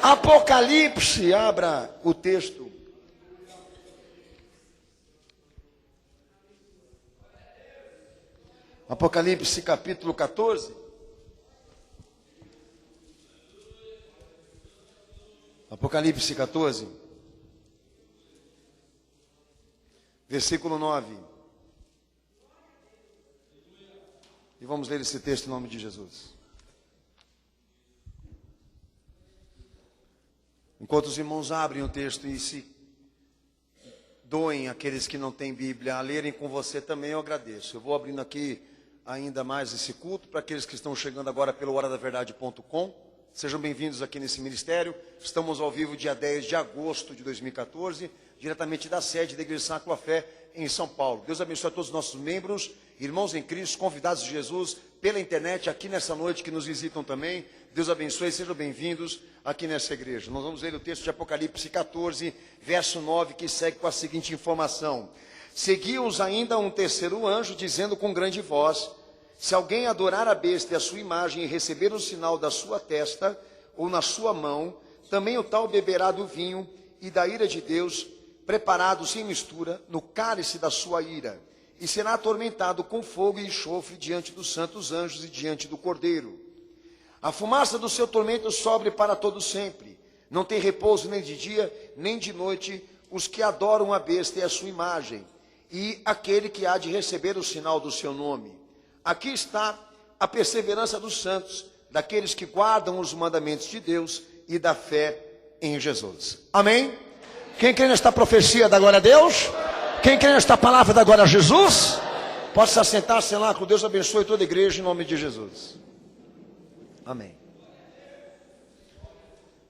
Apocalipse, abra o texto. Apocalipse capítulo 14. Apocalipse 14. Versículo 9. E vamos ler esse texto em nome de Jesus. Enquanto os irmãos abrem o texto e se doem aqueles que não têm Bíblia a lerem com você também, eu agradeço. Eu vou abrindo aqui ainda mais esse culto para aqueles que estão chegando agora pelo horadaverdade.com. Sejam bem-vindos aqui nesse ministério. Estamos ao vivo dia 10 de agosto de 2014, diretamente da sede da Igreja Sacra Fé em São Paulo. Deus abençoe a todos os nossos membros, irmãos em Cristo, convidados de Jesus, pela internet, aqui nessa noite que nos visitam também. Deus abençoe, sejam bem-vindos aqui nessa igreja. Nós vamos ler o texto de Apocalipse 14, verso 9, que segue com a seguinte informação. Seguiu-os ainda um terceiro anjo, dizendo com grande voz: se alguém adorar a besta e a sua imagem e receber o sinal da sua testa ou na sua mão, também o tal beberá do vinho e da ira de Deus, preparado sem mistura no cálice da sua ira, e será atormentado com fogo e enxofre diante dos santos anjos e diante do Cordeiro. A fumaça do seu tormento sobe para todo sempre. Não tem repouso nem de dia, nem de noite, os que adoram a besta e a sua imagem, e aquele que há de receber o sinal do seu nome. Aqui está a perseverança dos santos, daqueles que guardam os mandamentos de Deus e da fé em Jesus. Amém? Quem crê nesta profecia dá glória a Deus? Quem crê nesta palavra dá glória a Jesus? Pode se assentar, sei lá, que Deus abençoe toda a igreja em nome de Jesus. Amém.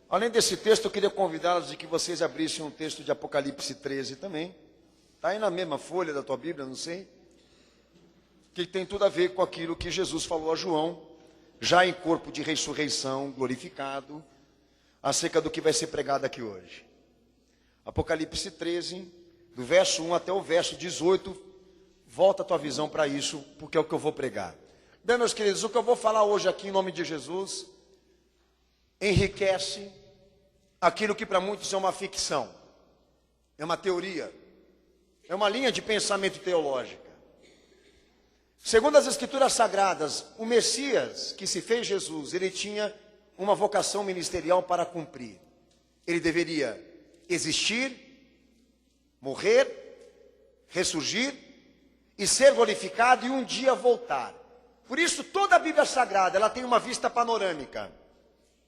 Além desse texto, eu queria convidá-los de que vocês abrissem um texto de Apocalipse 13 também. Está aí na mesma folha da tua Bíblia, não sei. Que tem tudo a ver com aquilo que Jesus falou a João, já em corpo de ressurreição, glorificado, acerca do que vai ser pregado aqui hoje. Apocalipse 13, do verso 1 até o verso 18, volta a tua visão para isso, porque é o que eu vou pregar. Bem, meus queridos, o que eu vou falar hoje aqui em nome de Jesus, enriquece aquilo que para muitos é uma ficção, é uma teoria, é uma linha de pensamento teológica. Segundo as Escrituras Sagradas, o Messias que se fez Jesus, ele tinha uma vocação ministerial para cumprir. Ele deveria existir, morrer, ressurgir e ser glorificado e um dia voltar. Por isso toda a Bíblia Sagrada, ela tem uma vista panorâmica.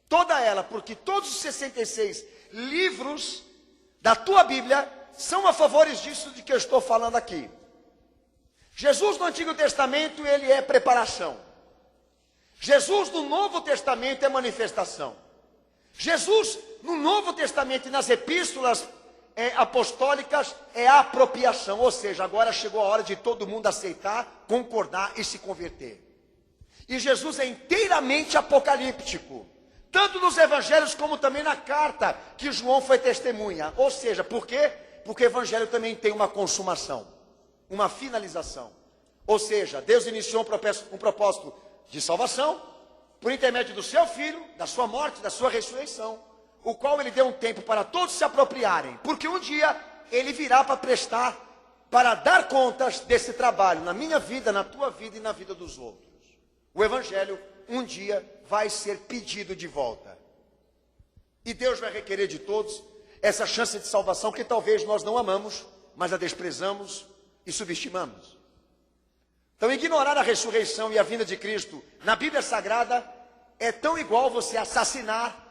Toda ela, porque todos os 66 livros da tua Bíblia são a favores disso de que eu estou falando aqui. Jesus no Antigo Testamento, ele é preparação. Jesus no Novo Testamento é manifestação. Jesus no Novo Testamento e nas epístolas apostólicas é apropriação. Ou seja, agora chegou a hora de todo mundo aceitar, concordar e se converter. E Jesus é inteiramente apocalíptico. Tanto nos evangelhos como também na carta que João foi testemunha. Ou seja, por quê? Porque o evangelho também tem uma consumação, uma finalização. Ou seja, Deus iniciou um propósito de salvação, por intermédio do seu Filho, da sua morte, da sua ressurreição, o qual ele deu um tempo para todos se apropriarem, porque um dia ele virá para prestar, para dar contas desse trabalho, na minha vida, na tua vida e na vida dos outros. O evangelho um dia vai ser pedido de volta. E Deus vai requerer de todos essa chance de salvação que talvez nós não amamos, mas a desprezamos e subestimamos. Então, ignorar a ressurreição e a vinda de Cristo na Bíblia Sagrada é tão igual você assassinar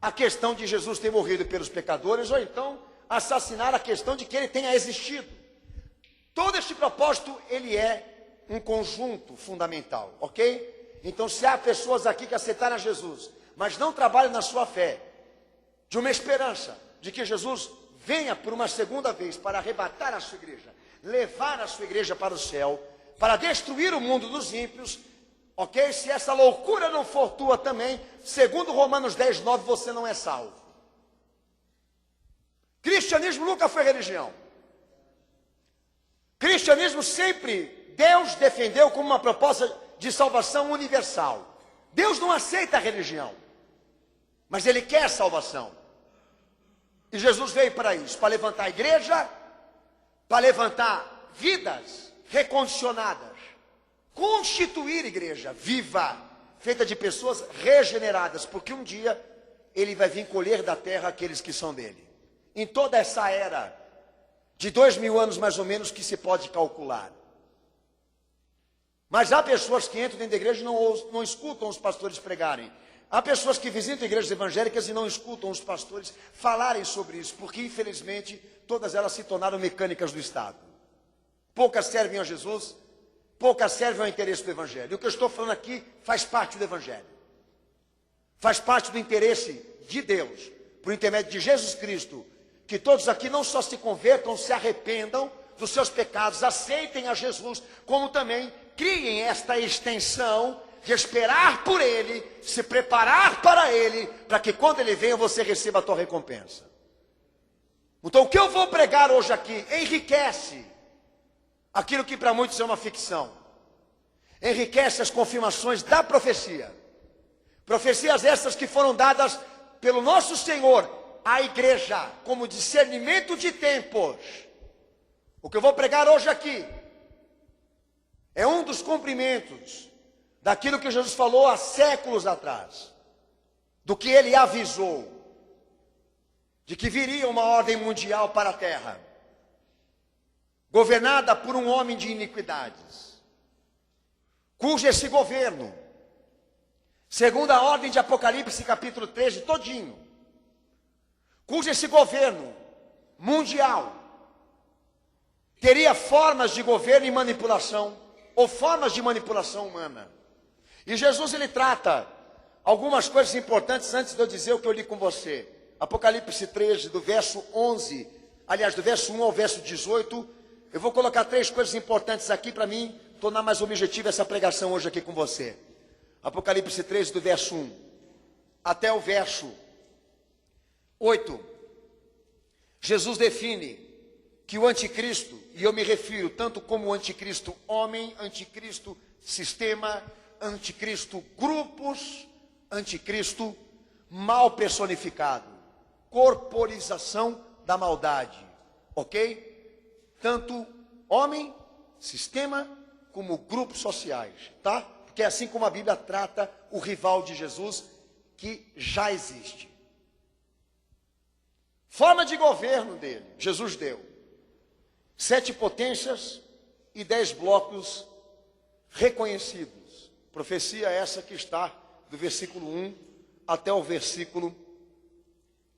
a questão de Jesus ter morrido pelos pecadores, ou então assassinar a questão de que ele tenha existido. Todo este propósito, ele é um conjunto fundamental, ok? Então, se há pessoas aqui que aceitaram a Jesus, mas não trabalham na sua fé, de uma esperança de que Jesus venha por uma segunda vez para arrebatar a sua igreja, levar a sua igreja para o céu, para destruir o mundo dos ímpios, ok? Se essa loucura não for tua também, segundo Romanos 10, 9, você não é salvo. Cristianismo nunca foi religião. Cristianismo sempre Deus defendeu como uma proposta de salvação universal. Deus não aceita a religião, Mas ele quer salvação. E Jesus veio para isso, para levantar a igreja, para levantar vidas recondicionadas, constituir igreja viva, feita de pessoas regeneradas, porque um dia ele vai vir colher da terra aqueles que são dele. Em toda essa era de 2000 anos mais ou menos que se pode calcular. Mas há pessoas que entram dentro da igreja e não escutam os pastores pregarem. Há pessoas que visitam igrejas evangélicas e não escutam os pastores falarem sobre isso, porque infelizmente todas elas se tornaram mecânicas do Estado. Poucas servem a Jesus, poucas servem ao interesse do evangelho. E o que eu estou falando aqui faz parte do evangelho. Faz parte do interesse de Deus, por intermédio de Jesus Cristo, que todos aqui não só se convertam, se arrependam dos seus pecados, aceitem a Jesus, como também criem esta extensão de esperar por Ele, se preparar para Ele, para que quando Ele venha você receba a tua recompensa. Então o que eu vou pregar hoje aqui enriquece aquilo que para muitos é uma ficção. Enriquece as confirmações da profecia. Profecias essas que foram dadas pelo nosso Senhor à igreja, como discernimento de tempos. O que eu vou pregar hoje aqui é um dos cumprimentos daquilo que Jesus falou há séculos atrás, do que ele avisou, de que viria uma ordem mundial para a terra, governada por um homem de iniquidades, cujo esse governo, segundo a ordem de Apocalipse capítulo 13, todinho, cujo esse governo mundial teria formas de governo e manipulação, ou formas de manipulação humana. E Jesus ele trata algumas coisas importantes antes de eu dizer o que eu li com você. Apocalipse 13, do verso 11, aliás, do verso 1 ao verso 18, eu vou colocar 3 coisas importantes aqui para mim tornar mais objetiva essa pregação hoje aqui com você. Apocalipse 13, do verso 1 até o verso 8. Jesus define que o anticristo, e eu me refiro tanto como o anticristo homem, anticristo sistema, anticristo grupos, anticristo mal personificado, corporização da maldade, ok? Tanto homem, sistema, como grupos sociais, tá? Porque é assim como a Bíblia trata o rival de Jesus, que já existe. Forma de governo dele, Jesus deu 7 potências e 10 blocos reconhecidos. Profecia essa que está do versículo 1 até o versículo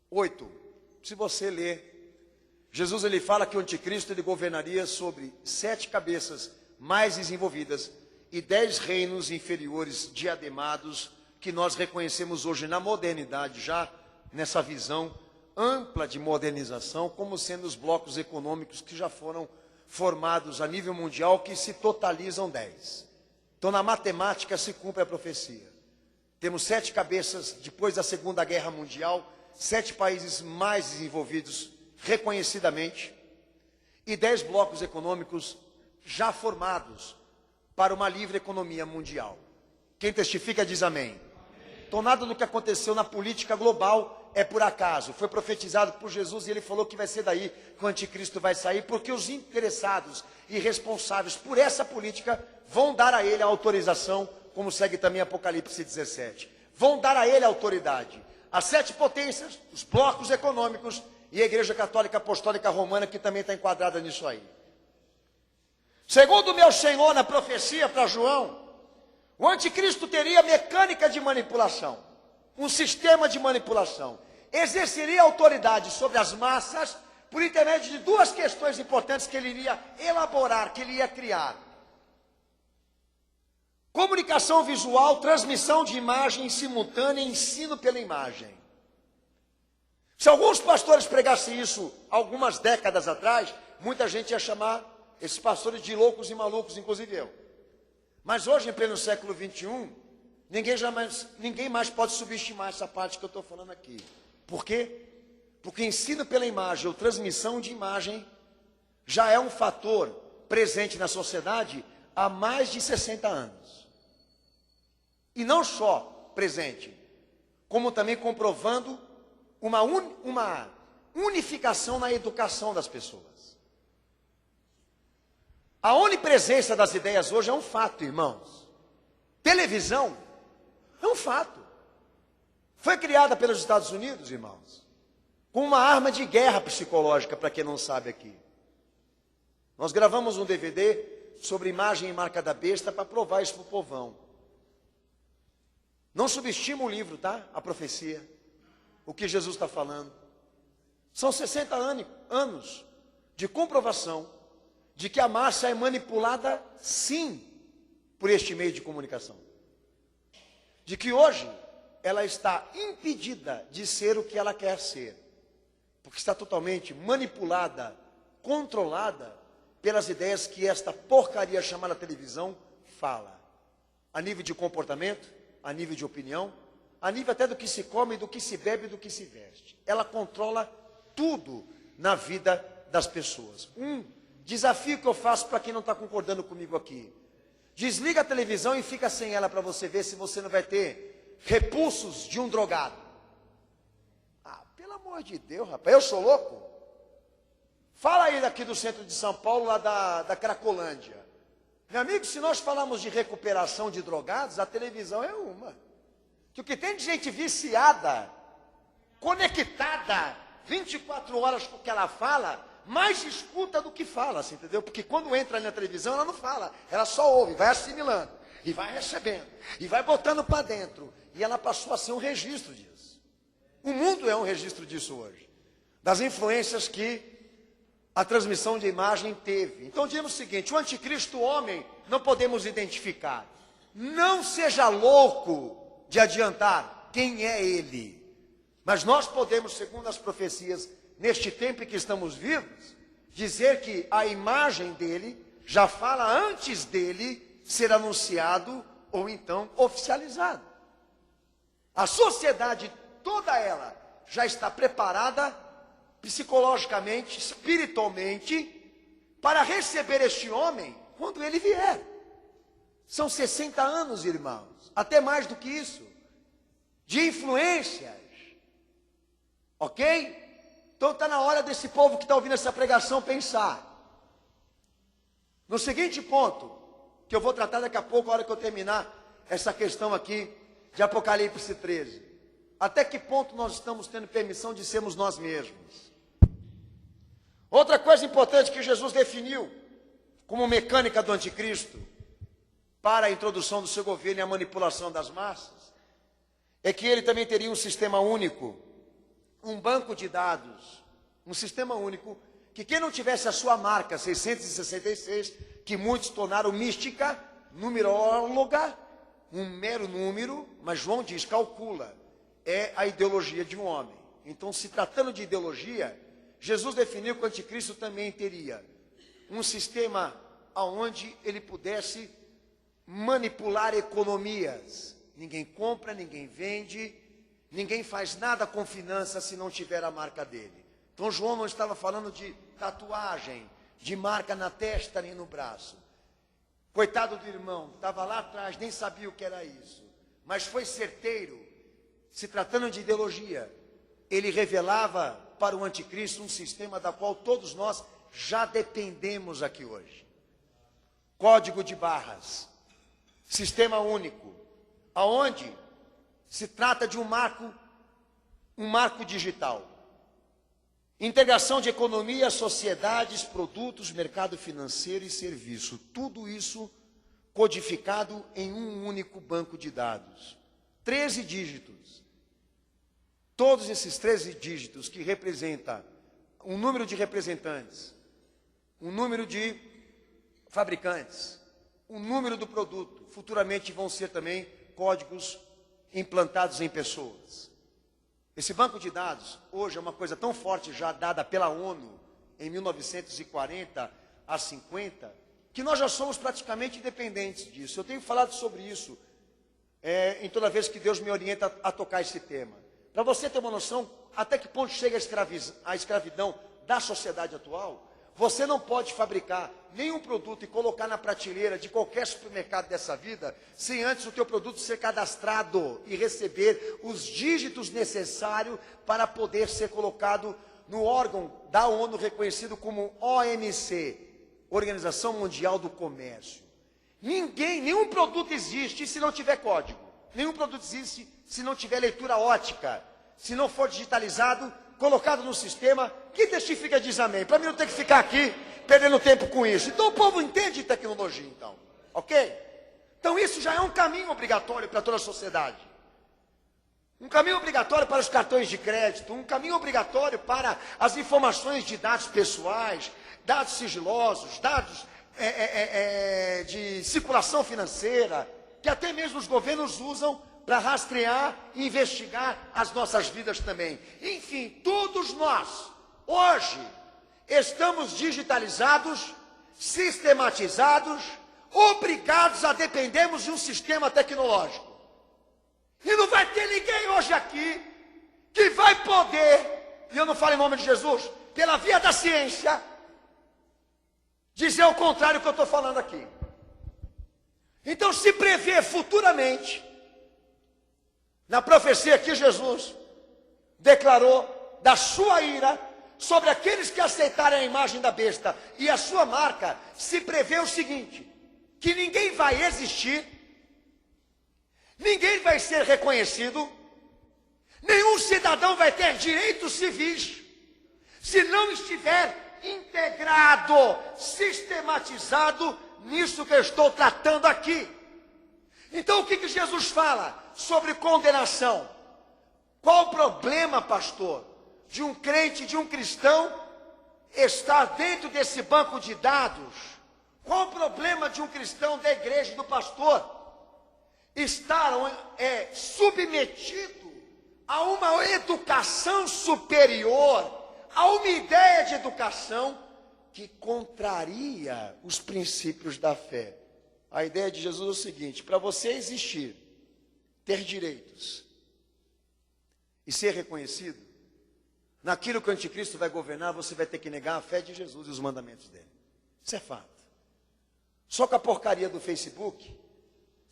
8. Se você ler, Jesus ele fala que o anticristo ele governaria sobre 7 cabeças mais desenvolvidas e 10 reinos inferiores diademados que nós reconhecemos hoje na modernidade, já nessa visão ampla de modernização, como sendo os blocos econômicos que já foram formados a nível mundial, que se totalizam 10. Então, na matemática se cumpre a profecia. Temos 7 cabeças depois da Segunda Guerra Mundial, 7 países mais desenvolvidos reconhecidamente, e 10 blocos econômicos já formados para uma livre economia mundial. Quem testifica diz amém. Então, nada do que aconteceu na política global é por acaso. Foi profetizado por Jesus e ele falou que vai ser daí que o anticristo vai sair, porque os interessados e responsáveis por essa política vão dar a ele a autorização, como segue também Apocalipse 17. Vão dar a ele a autoridade. As 7 potências, os blocos econômicos e a Igreja Católica Apostólica Romana, que também está enquadrada nisso aí. Segundo o meu Senhor na profecia para João, o anticristo teria mecânica de manipulação, um sistema de manipulação. Exerceria autoridade sobre as massas por intermédio de 2 questões importantes que ele iria elaborar, que ele ia criar. Comunicação visual, transmissão de imagem simultânea e ensino pela imagem. Se alguns pastores pregassem isso algumas décadas atrás, muita gente ia chamar esses pastores de loucos e malucos, inclusive eu. Mas hoje, em pleno século 21, ninguém mais pode subestimar essa parte que eu estou falando aqui. Por quê? Porque ensino pela imagem ou transmissão de imagem já é um fator presente na sociedade há mais de 60 anos. E não só presente, como também comprovando uma unificação na educação das pessoas. A onipresença das ideias hoje é um fato, irmãos. Televisão é um fato. Foi criada pelos Estados Unidos, irmãos, com uma arma de guerra psicológica, para quem não sabe aqui. Nós gravamos um DVD sobre imagem e marca da besta para provar isso para o povão. Não subestima o livro, tá? A profecia. O que Jesus está falando. São 60 anos de comprovação de que a massa é manipulada, sim, por este meio de comunicação. De que hoje ela está impedida de ser o que ela quer ser. Porque está totalmente manipulada, controlada pelas ideias que esta porcaria chamada televisão fala. A nível de comportamento, a nível de opinião, a nível até do que se come, do que se bebe, do que se veste. Ela controla tudo na vida das pessoas. Desafio que eu faço para quem não está concordando comigo aqui. Desliga a televisão e fica sem ela para você ver se você não vai ter repulsos de um drogado. Ah, pelo amor de Deus, rapaz, eu sou louco? Fala aí daqui do centro de São Paulo, lá da Cracolândia. Meu amigo, se nós falamos de recuperação de drogados, a televisão é uma. Que o que tem de gente viciada, conectada, 24 horas com o que ela fala, mais escuta do que fala, assim, entendeu? Porque quando entra ali na televisão, ela não fala, ela só ouve, vai assimilando, e vai recebendo, e vai botando para dentro. E ela passou a ser um registro disso. O mundo é um registro disso hoje. Das influências que a transmissão de imagem teve. Então dizemos o seguinte, o anticristo homem não podemos identificar. Não seja louco de adiantar quem é ele. Mas nós podemos, segundo as profecias, neste tempo em que estamos vivos, dizer que a imagem dele já fala antes dele ser anunciado ou então oficializado. A sociedade toda ela já está preparada psicologicamente, espiritualmente, para receber este homem quando ele vier. São 60 anos, irmãos, até mais do que isso, de influências, ok? Então está na hora desse povo que está ouvindo essa pregação pensar. No seguinte ponto, que eu vou tratar daqui a pouco, a hora que eu terminar essa questão aqui de Apocalipse 13. Até que ponto nós estamos tendo permissão de sermos nós mesmos? Outra coisa importante que Jesus definiu como mecânica do anticristo para a introdução do seu governo e a manipulação das massas é que ele também teria um sistema único, um banco de dados, um sistema único, que quem não tivesse a sua marca 666, que muitos tornaram mística, numeróloga, um mero número, mas João diz, calcula, é a ideologia de um homem. Então, se tratando de ideologia, Jesus definiu que o anticristo também teria um sistema onde ele pudesse manipular economias. Ninguém compra, ninguém vende, ninguém faz nada com finanças se não tiver a marca dele. Então João não estava falando de tatuagem, de marca na testa nem no braço. Coitado do irmão, estava lá atrás, nem sabia o que era isso. Mas foi certeiro, se tratando de ideologia. Ele revelava para o anticristo um sistema da qual todos nós já dependemos aqui hoje. Código de barras, sistema único, aonde se trata de um marco digital. Integração de economia, sociedades, produtos, mercado financeiro e serviço. Tudo isso codificado em um único banco de dados. 13 dígitos. Todos esses 13 dígitos que representam um número de representantes, um número de fabricantes, um número do produto, futuramente vão ser também códigos implantados em pessoas. Esse banco de dados, hoje, é uma coisa tão forte já dada pela ONU em 1940 a 50, que nós já somos praticamente independentes disso. Eu tenho falado sobre isso em toda vez que Deus me orienta a tocar esse tema. Para você ter uma noção, até que ponto chega a escravidão da sociedade atual, Você não pode fabricar nenhum produto e colocar na prateleira de qualquer supermercado dessa vida, sem antes o teu produto ser cadastrado e receber os dígitos necessários para poder ser colocado no órgão da ONU reconhecido como OMC, Organização Mundial do Comércio. Nenhum produto existe se não tiver código. Nenhum produto existe se não tiver leitura ótica, se não for digitalizado, colocado no sistema. Quem testifica diz amém. Para mim não ter que ficar aqui perdendo tempo com isso. Então o povo entende tecnologia, então. Ok? Então isso já é um caminho obrigatório para toda a sociedade. Um caminho obrigatório para os cartões de crédito, um caminho obrigatório para as informações de dados pessoais, dados sigilosos, dados de circulação financeira, que até mesmo os governos usam para rastrear e investigar as nossas vidas também. Enfim, todos nós, hoje, estamos digitalizados, sistematizados, obrigados a dependermos de um sistema tecnológico. E não vai ter ninguém hoje aqui que vai poder, e eu não falo em nome de Jesus, pela via da ciência, dizer o contrário que eu estou falando aqui. Então se prevê futuramente, na profecia que Jesus declarou da sua ira sobre aqueles que aceitarem a imagem da besta e a sua marca, se prevê o seguinte, que ninguém vai existir, ninguém vai ser reconhecido, nenhum cidadão vai ter direitos civis, se não estiver integrado, sistematizado nisso que eu estou tratando aqui. Então o que Jesus fala sobre condenação? Qual o problema, pastor, de um crente, de um cristão estar dentro desse banco de dados? Qual o problema de um cristão da igreja, do pastor, estar submetido a uma educação superior, a uma ideia de educação que contraria os princípios da fé? A ideia de Jesus é o seguinte: para você existir, ter direitos e ser reconhecido, naquilo que o anticristo vai governar, você vai ter que negar a fé de Jesus e os mandamentos dele. Isso é fato. Só com a porcaria do Facebook,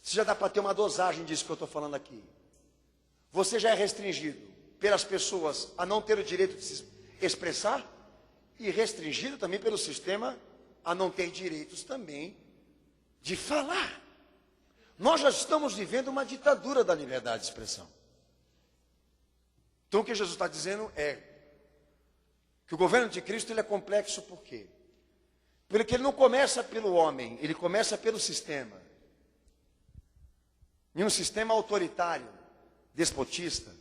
você já dá para ter uma dosagem disso que eu estou falando aqui. Você já é restringido pelas pessoas a não ter o direito de se expressar e restringido também pelo sistema a não ter direitos também de falar. Nós já estamos vivendo uma ditadura da liberdade de expressão. Então o que Jesus está dizendo é que o governo de Cristo ele é complexo por quê? Porque ele não começa pelo homem, ele começa pelo sistema. Em um sistema autoritário, despotista,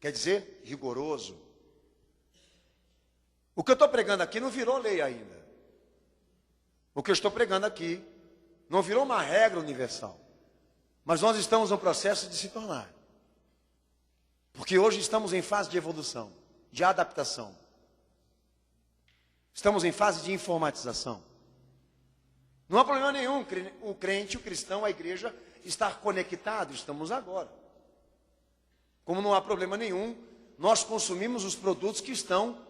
quer dizer, rigoroso. O que eu estou pregando aqui não virou lei ainda. O que eu estou pregando aqui não virou uma regra universal. Mas nós estamos no processo de se tornar. Porque hoje estamos em fase de evolução, de adaptação. Estamos em fase de informatização. Não há problema nenhum o crente, o cristão, a igreja estar conectado, estamos agora. Como não há problema nenhum, nós consumimos os produtos que estão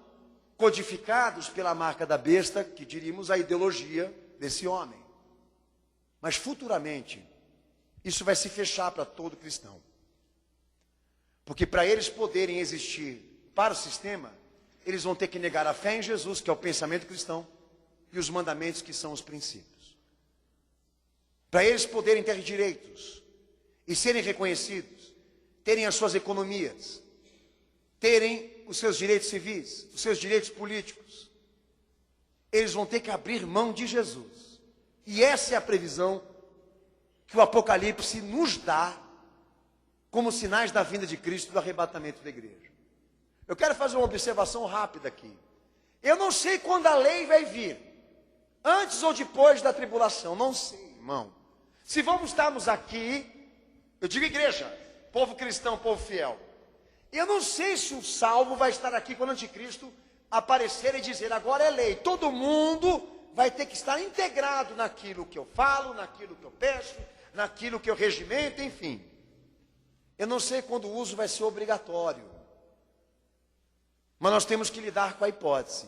codificados pela marca da besta, que diríamos a ideologia desse homem. Mas futuramente, isso vai se fechar para todo cristão. Porque para eles poderem existir para o sistema, eles vão ter que negar a fé em Jesus, que é o pensamento cristão, e os mandamentos, que são os princípios. Para eles poderem ter direitos e serem reconhecidos, terem as suas economias, terem os seus direitos civis, os seus direitos políticos, eles vão ter que abrir mão de Jesus. E essa é a previsão que o Apocalipse nos dá como sinais da vinda de Cristo, do arrebatamento da igreja. Eu quero fazer uma observação rápida aqui. Eu não sei quando a lei vai vir, antes ou depois da tribulação, não sei, irmão. Se vamos estarmos aqui, eu digo igreja, povo cristão, povo fiel, eu não sei se o salvo vai estar aqui quando o anticristo aparecer e dizer, agora é lei. Todo mundo vai ter que estar integrado naquilo que eu falo, naquilo que eu peço, naquilo que eu regimento, enfim. Eu não sei quando o uso vai ser obrigatório. Mas nós temos que lidar com a hipótese.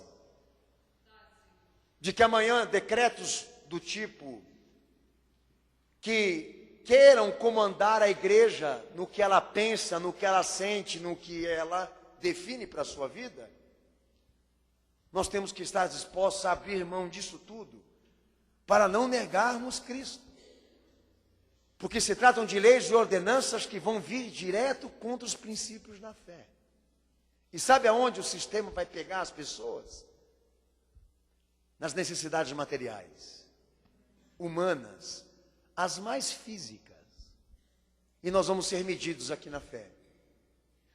de que amanhã decretos do tipo que queiram comandar a igreja no que ela pensa, no que ela sente, no que ela define para a sua vida, nós temos que estar dispostos a abrir mão disso tudo, para não negarmos Cristo. Porque se tratam de leis e ordenanças que vão vir direto contra os princípios da fé. E sabe aonde o sistema vai pegar as pessoas? Nas necessidades materiais, humanas, as mais físicas. E nós vamos ser medidos aqui na fé.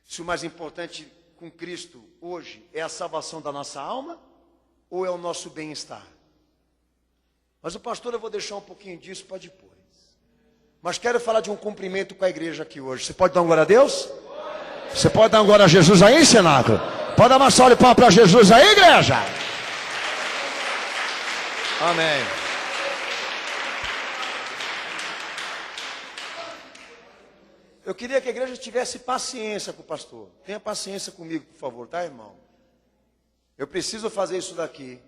Se o mais importante com Cristo hoje é a salvação da nossa alma ou é o nosso bem-estar? Mas o pastor, eu vou deixar um pouquinho disso para depois. Mas quero falar de um cumprimento com a igreja aqui hoje. Você pode dar uma glória a Deus? Você pode dar uma glória a Jesus aí, Senato? Pode dar uma salva de palmas para Jesus aí, igreja? Amém. Eu queria que a igreja tivesse paciência com o pastor. Tenha paciência comigo, por favor, tá, irmão? Eu preciso fazer isso daqui.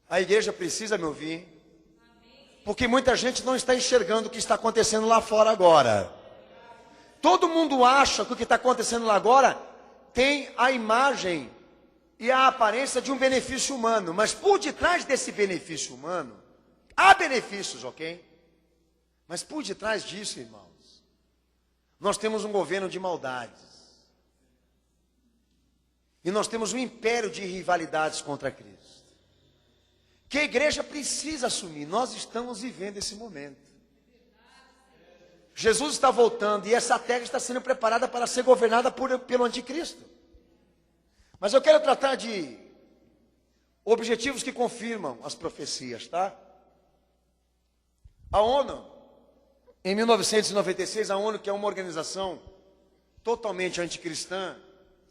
A igreja precisa me ouvir. Porque muita gente não está enxergando o que está acontecendo lá fora agora. Todo mundo acha que o que está acontecendo lá agora tem a imagem e a aparência de um benefício humano. Mas por detrás desse benefício humano, há benefícios, ok? Mas por detrás disso, irmãos, nós temos um governo de maldades. E nós temos um império de rivalidades contra Cristo. Que a igreja precisa assumir. Nós estamos vivendo esse momento. Jesus está voltando e essa terra está sendo preparada para ser governada pelo anticristo. Mas eu quero tratar de objetivos que confirmam as profecias, tá? A ONU, em 1996, a ONU, que é uma organização totalmente anticristã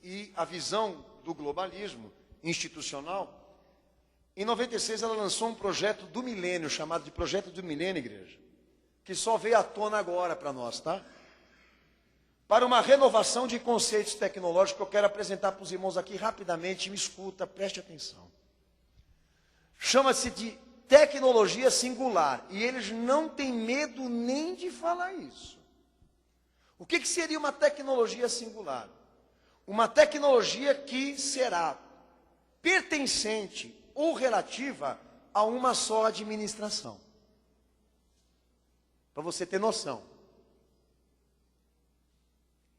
e a visão do globalismo institucional, em 96 ela lançou um projeto do milênio, chamado de Projeto do Milênio, igreja, que só veio à tona agora para nós, tá? Para uma renovação de conceitos tecnológicos que eu quero apresentar para os irmãos aqui rapidamente, me escuta, preste atenção. Chama-se de tecnologia singular, e eles não têm medo nem de falar isso. O que seria uma tecnologia singular? Uma tecnologia que será pertencente ou relativa a uma só administração. Para você ter noção.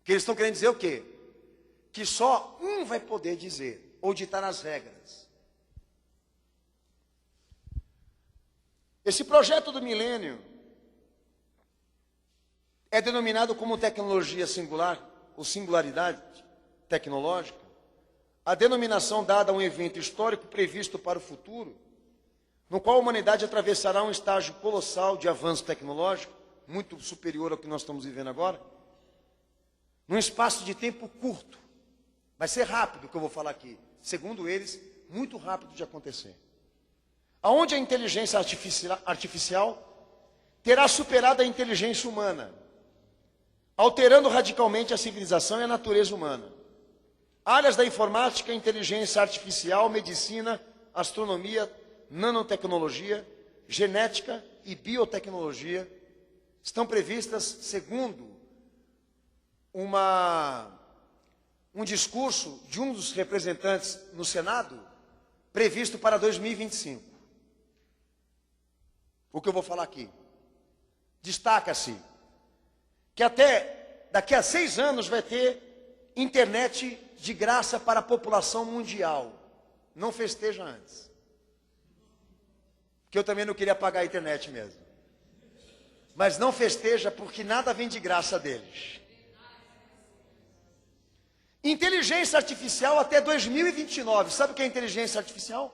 Que eles estão querendo dizer o quê? Que só um vai poder dizer, ou ditar as regras. Esse projeto do milênio é denominado como tecnologia singular, ou singularidade tecnológica, a denominação dada a um evento histórico previsto para o futuro, no qual a humanidade atravessará um estágio colossal de avanço tecnológico, muito superior ao que nós estamos vivendo agora, num espaço de tempo curto. Vai ser rápido o que eu vou falar aqui. Segundo eles, muito rápido de acontecer. Aonde a inteligência artificial terá superado a inteligência humana, alterando radicalmente a civilização e a natureza humana. Áreas da informática, inteligência artificial, medicina, astronomia, nanotecnologia, genética e biotecnologia estão previstas, segundo um discurso de um dos representantes no Senado, previsto para 2025. O que eu vou falar aqui? Destaca-se que até daqui a 6 anos vai ter internet de graça para a população mundial. Não festeja antes. Porque eu também não queria pagar a internet mesmo. Mas não festeja porque nada vem de graça deles. Inteligência artificial até 2029. Sabe o que é inteligência artificial?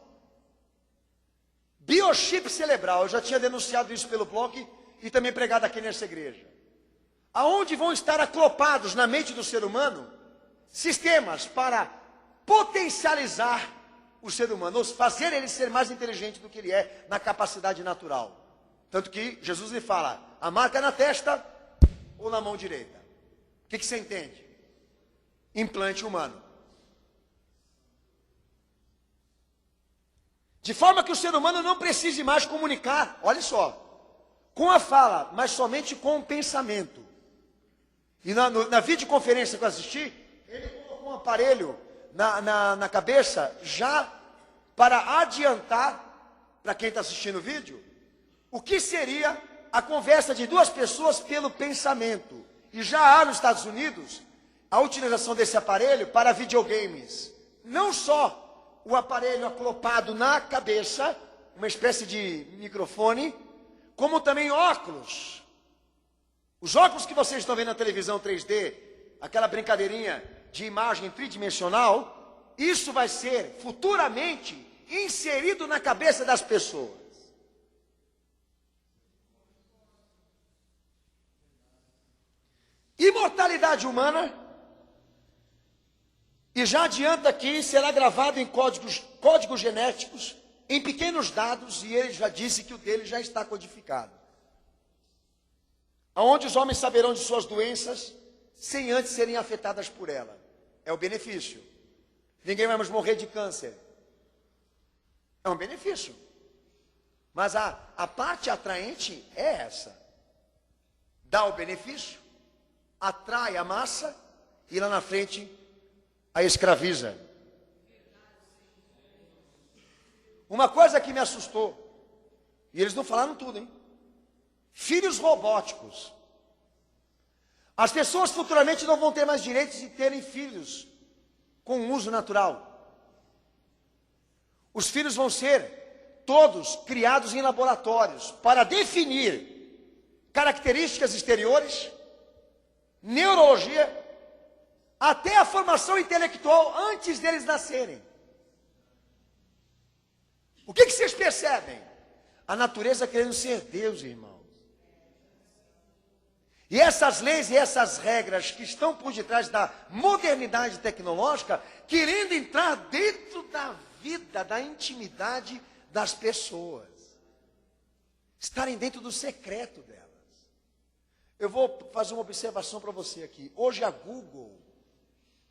Biochip cerebral. Eu já tinha denunciado isso pelo blog e também pregado aqui nessa igreja. Aonde vão estar aclopados na mente do ser humano sistemas para potencializar o ser humano, ou fazer ele ser mais inteligente do que ele é na capacidade natural. Tanto que Jesus lhe fala, a marca na testa ou na mão direita. O que você entende? Implante humano. De forma que o ser humano não precise mais comunicar, olha só, com a fala, mas somente com o pensamento. E na videoconferência que eu assisti, ele colocou um aparelho na cabeça, já para adiantar, para quem está assistindo o vídeo, o que seria a conversa de duas pessoas pelo pensamento. E já há nos Estados Unidos a utilização desse aparelho para videogames. Não só o aparelho acoplado na cabeça, uma espécie de microfone, como também óculos. Os óculos que vocês estão vendo na televisão 3D, aquela brincadeirinha de imagem tridimensional, isso vai ser futuramente inserido na cabeça das pessoas. Imortalidade humana, e já adianta que será gravado em códigos genéticos, em pequenos dados, e ele já disse que o dele já está codificado. Aonde os homens saberão de suas doenças, sem antes serem afetadas por ela. É o benefício. Ninguém vai mais morrer de câncer. É um benefício. Mas a parte atraente é essa. Dá o benefício, atrai a massa, e lá na frente a escraviza. Uma coisa que me assustou, e eles não falaram tudo, hein? Filhos robóticos. As pessoas futuramente não vão ter mais direitos de terem filhos com uso natural. Os filhos vão ser todos criados em laboratórios para definir características exteriores, neurologia, até a formação intelectual antes deles nascerem. O que vocês percebem? A natureza querendo ser Deus, irmãos. E essas leis e essas regras que estão por detrás da modernidade tecnológica, querendo entrar dentro da vida, da intimidade das pessoas. Estarem dentro do secreto delas. Eu vou fazer uma observação para você aqui. Hoje a Google,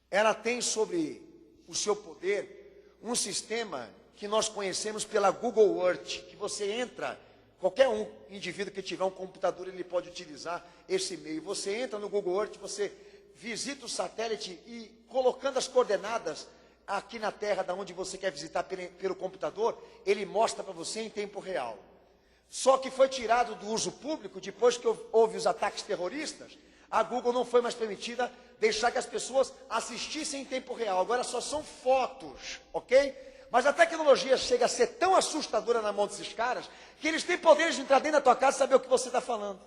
ela tem sobre o seu poder um sistema que nós conhecemos pela Google Earth, que você entra, qualquer indivíduo que tiver um computador, ele pode utilizar esse meio. Você entra no Google Earth, você visita o satélite e colocando as coordenadas aqui na Terra, da onde você quer visitar pelo computador, ele mostra para você em tempo real. Só que foi tirado do uso público, depois que houve os ataques terroristas, a Google não foi mais permitida deixar que as pessoas assistissem em tempo real. Agora só são fotos, ok? Mas a tecnologia chega a ser tão assustadora na mão desses caras, que eles têm poder de entrar dentro da tua casa e saber o que você está falando.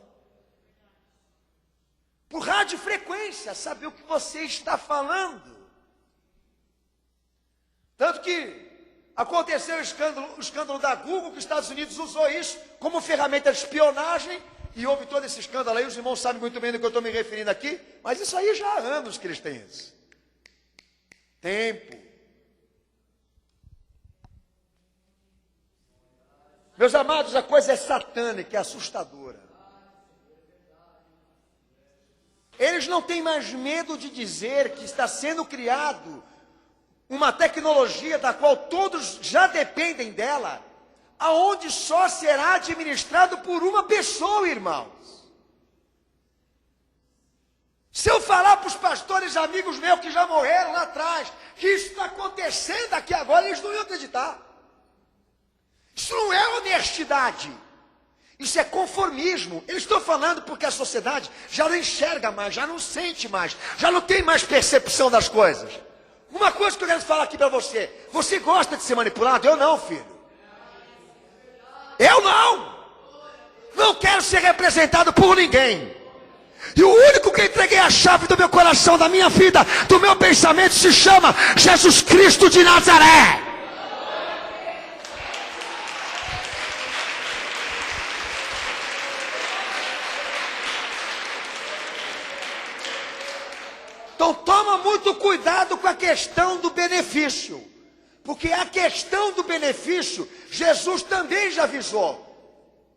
Por radiofrequência, saber o que você está falando. Tanto que aconteceu o escândalo da Google, que os Estados Unidos usou isso como ferramenta de espionagem, e houve todo esse escândalo aí, os irmãos sabem muito bem do que eu estou me referindo aqui, mas isso aí já há anos que eles têm isso. Tempo. Meus amados, a coisa é satânica, é assustadora. Eles não têm mais medo de dizer que está sendo criado uma tecnologia da qual todos já dependem dela, aonde só será administrado por uma pessoa, irmãos. Se eu falar para os pastores amigos meus que já morreram lá atrás, que isso está acontecendo aqui agora, eles não iam acreditar. Isso não é honestidade. Isso é conformismo. Eles estão falando porque a sociedade já não enxerga mais, já não sente mais, já não tem mais percepção das coisas. Uma coisa que eu quero falar aqui para você. Você gosta de ser manipulado? Eu não, filho. Eu não. Não quero ser representado por ninguém. E o único que entreguei a chave do meu coração, da minha vida, do meu pensamento, se chama Jesus Cristo de Nazaré. Então toma muito cuidado com a questão do benefício. Porque a questão do benefício, Jesus também já avisou.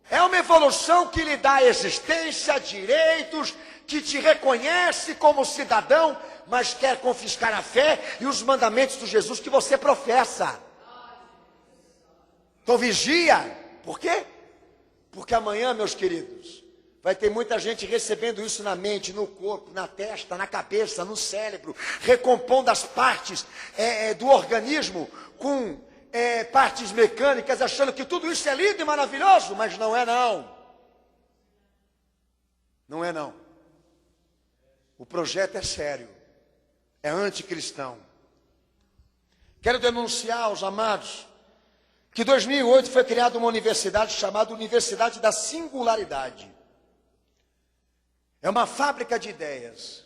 É uma evolução que lhe dá existência, direitos, que te reconhece como cidadão, mas quer confiscar a fé e os mandamentos de Jesus que você professa. Então vigia. Por quê? Porque amanhã, meus queridos, vai ter muita gente recebendo isso na mente, no corpo, na testa, na cabeça, no cérebro, recompondo as partes do organismo com partes mecânicas, achando que tudo isso é lindo e maravilhoso, mas não é não. Não é não. O projeto é sério, é anticristão. Quero denunciar aos amados que em 2008 foi criada uma universidade chamada Universidade da Singularidade. É uma fábrica de ideias.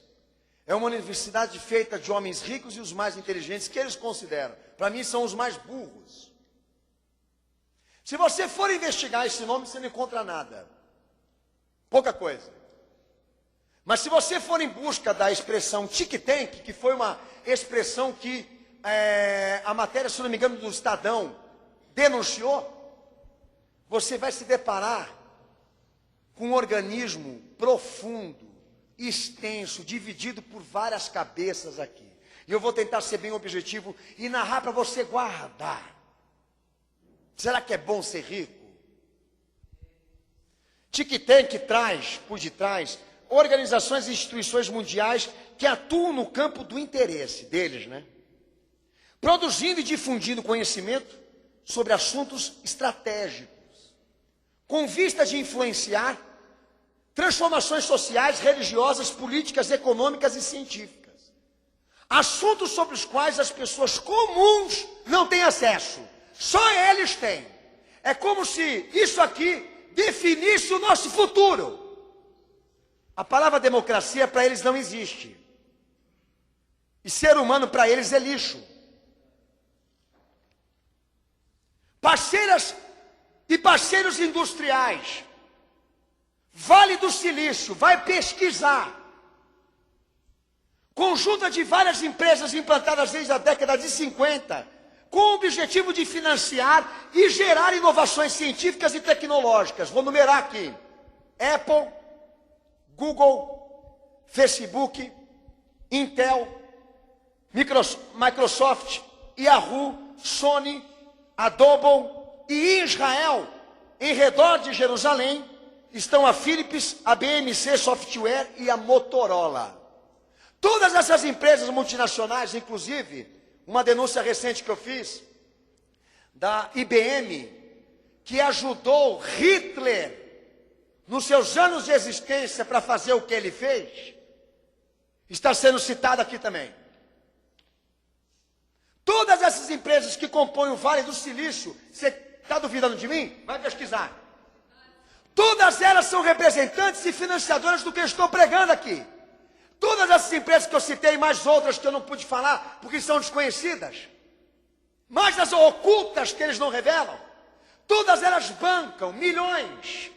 É uma universidade feita de homens ricos e os mais inteligentes, que eles consideram. Para mim, são os mais burros. Se você for investigar esse nome, você não encontra nada. Pouca coisa. Mas se você for em busca da expressão think tank, que foi uma expressão que a matéria, se não me engano, do Estadão denunciou, você vai se deparar com um organismo profundo, extenso, dividido por várias cabeças aqui. E eu vou tentar ser bem objetivo e narrar para você guardar. Será que é bom ser rico? Think Tank traz, por detrás, organizações e instituições mundiais que atuam no campo do interesse deles, né? Produzindo e difundindo conhecimento sobre assuntos estratégicos, com vista de influenciar transformações sociais, religiosas, políticas, econômicas e científicas. Assuntos sobre os quais as pessoas comuns não têm acesso. Só eles têm. É como se isso aqui definisse o nosso futuro. A palavra democracia para eles não existe. E ser humano para eles é lixo. Parceiras e parceiros industriais. Vale do Silício, vai pesquisar. Conjunta de várias empresas implantadas desde a década de 50, com o objetivo de financiar e gerar inovações científicas e tecnológicas. Vou numerar aqui. Apple, Google, Facebook, Intel, Microsoft, Yahoo, Sony, Adobe e Israel, em redor de Jerusalém, estão a Philips, a BMC Software e a Motorola. Todas essas empresas multinacionais, inclusive, uma denúncia recente que eu fiz, da IBM, que ajudou Hitler, nos seus anos de existência, para fazer o que ele fez, está sendo citada aqui também. Todas essas empresas que compõem o Vale do Silício, você está duvidando de mim? Vai pesquisar. Todas elas são representantes e financiadoras do que eu estou pregando aqui. Todas essas empresas que eu citei, mais outras que eu não pude falar, porque são desconhecidas, mais as ocultas que eles não revelam, todas elas bancam milhões,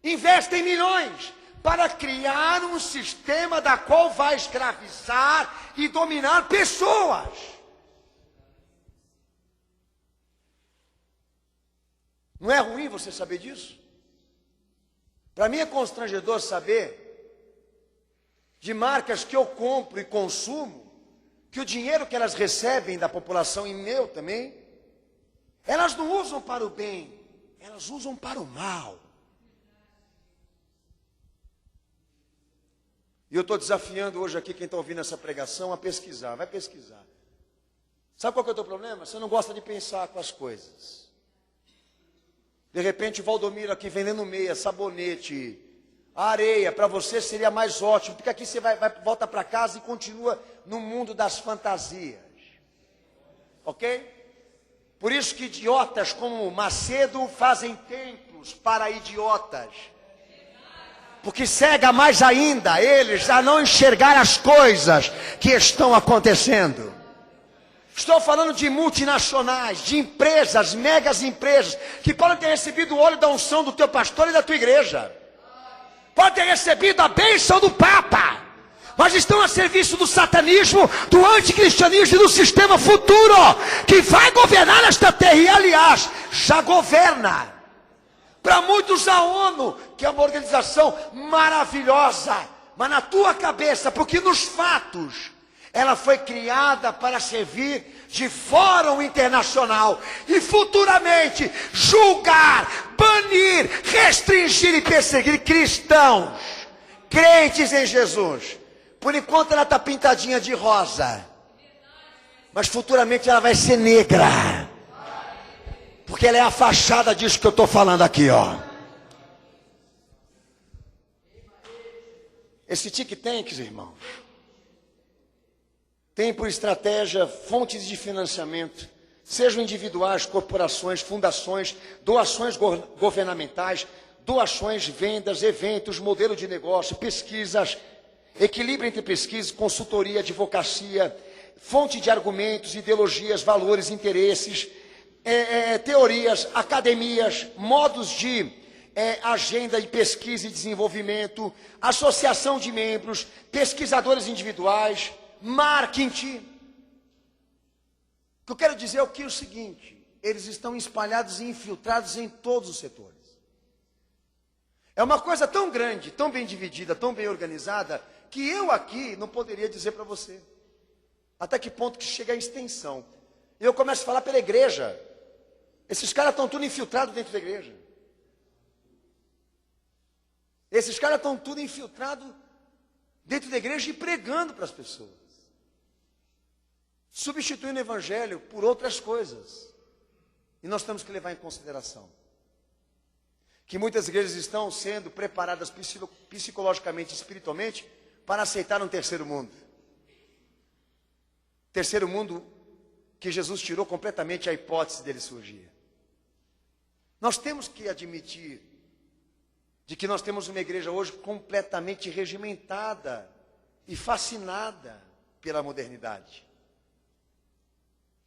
investem milhões, para criar um sistema da qual vai escravizar e dominar pessoas. Não é ruim você saber disso? Para mim é constrangedor saber de marcas que eu compro e consumo, que o dinheiro que elas recebem da população, e meu também, elas não usam para o bem, elas usam para o mal. E eu estou desafiando hoje aqui quem está ouvindo essa pregação a pesquisar, vai pesquisar. Sabe qual que é o teu problema? Você não gosta de pensar com as coisas. De repente, o Valdomiro aqui vendendo meia, sabonete, areia, para você seria mais ótimo, porque aqui você volta para casa e continua no mundo das fantasias. Ok? Por isso que idiotas como Macedo fazem templos para idiotas. Porque cega mais ainda eles a não enxergar as coisas que estão acontecendo. Estou falando de multinacionais, de empresas, megas empresas, que podem ter recebido o óleo da unção do teu pastor e da tua igreja. Podem ter recebido a bênção do Papa, mas estão a serviço do satanismo, do anticristianismo e do sistema futuro, que vai governar esta terra, e aliás, já governa. Para muitos a ONU, que é uma organização maravilhosa, mas na tua cabeça, porque nos fatos, Ela foi criada para servir de fórum internacional e futuramente julgar, banir, restringir e perseguir cristãos, crentes em Jesus. Por enquanto ela está pintadinha de rosa, mas futuramente ela vai ser negra, porque ela é a fachada disso que eu estou falando aqui, ó. Esse tic-tanks, irmãos, tem por estratégia fontes de financiamento, sejam individuais, corporações, fundações, doações governamentais, doações, vendas, eventos, modelo de negócio, pesquisas, equilíbrio entre pesquisa, consultoria, advocacia, fonte de argumentos, ideologias, valores, interesses, teorias, academias, modos de agenda e pesquisa e desenvolvimento, associação de membros, pesquisadores individuais, marketing. O que eu quero dizer é o seguinte: eles estão espalhados e infiltrados em todos os setores. É uma coisa tão grande, tão bem dividida, tão bem organizada, que eu aqui não poderia dizer para você até que ponto que chega a extensão. E eu começo a falar pela igreja. Esses caras estão tudo infiltrados dentro da igreja. Esses caras estão tudo infiltrados dentro da igreja e pregando para as pessoas, substituindo o evangelho por outras coisas. E nós temos que levar em consideração que muitas igrejas estão sendo preparadas psicologicamente e espiritualmente para aceitar um terceiro mundo. Terceiro mundo que Jesus tirou completamente a hipótese dele surgir. Nós temos que admitir de que nós temos uma igreja hoje completamente regimentada e fascinada pela modernidade.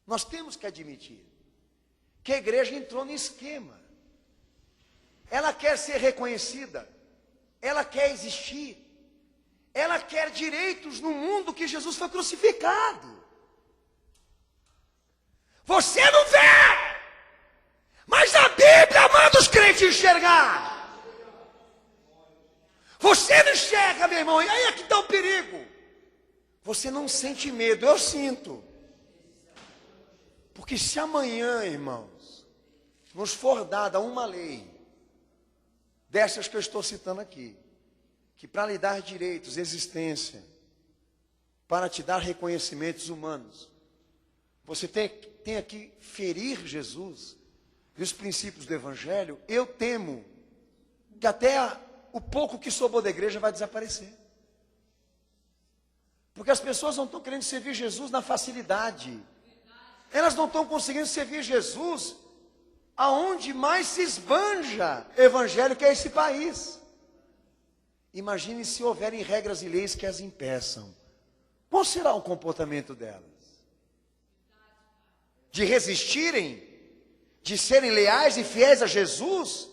Nós temos que admitir que a igreja entrou no esquema. Ela quer ser reconhecida, ela quer existir, ela quer direitos no mundo que Jesus foi crucificado. Você não vê, mas a Bíblia manda os crentes enxergar. Você não enxerga, meu irmão, e aí é que está o perigo. Você não sente medo, eu sinto. Porque se amanhã, irmãos, nos for dada uma lei, dessas que eu estou citando aqui, que para lhe dar direitos, existência, para te dar reconhecimentos humanos, você tem que ferir Jesus e os princípios do Evangelho, eu temo que até o pouco que sobrou da igreja vai desaparecer. Porque as pessoas não estão querendo servir Jesus na facilidade. Elas não estão conseguindo servir Jesus aonde mais se esbanja evangelho, que é esse país. Imagine se houverem regras e leis que as impeçam. Qual será o comportamento delas? De resistirem? De serem leais e fiéis a Jesus?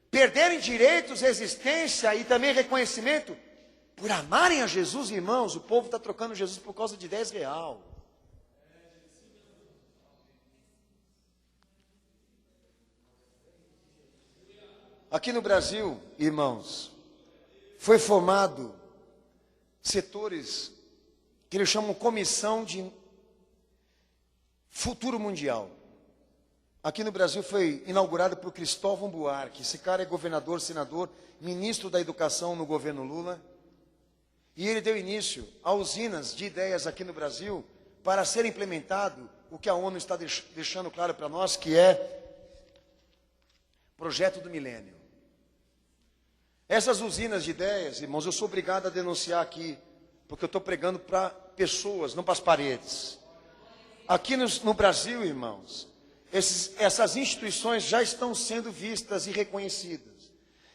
Perderem direitos, existência e também reconhecimento? Por amarem a Jesus, irmãos, o povo está trocando Jesus por causa de R$10. Aqui no Brasil, irmãos, foi formado setores que eles chamam Comissão de Futuro Mundial. Aqui no Brasil foi inaugurado por Cristóvão Buarque. Esse cara é governador, senador, ministro da Educação no governo Lula. E ele deu início a usinas de ideias aqui no Brasil para ser implementado o que a ONU está deixando claro para nós, que é Projeto do Milênio. Essas usinas de ideias, irmãos, eu sou obrigado a denunciar aqui, porque eu estou pregando para pessoas, não para as paredes. Aqui no Brasil, irmãos, essas instituições já estão sendo vistas e reconhecidas.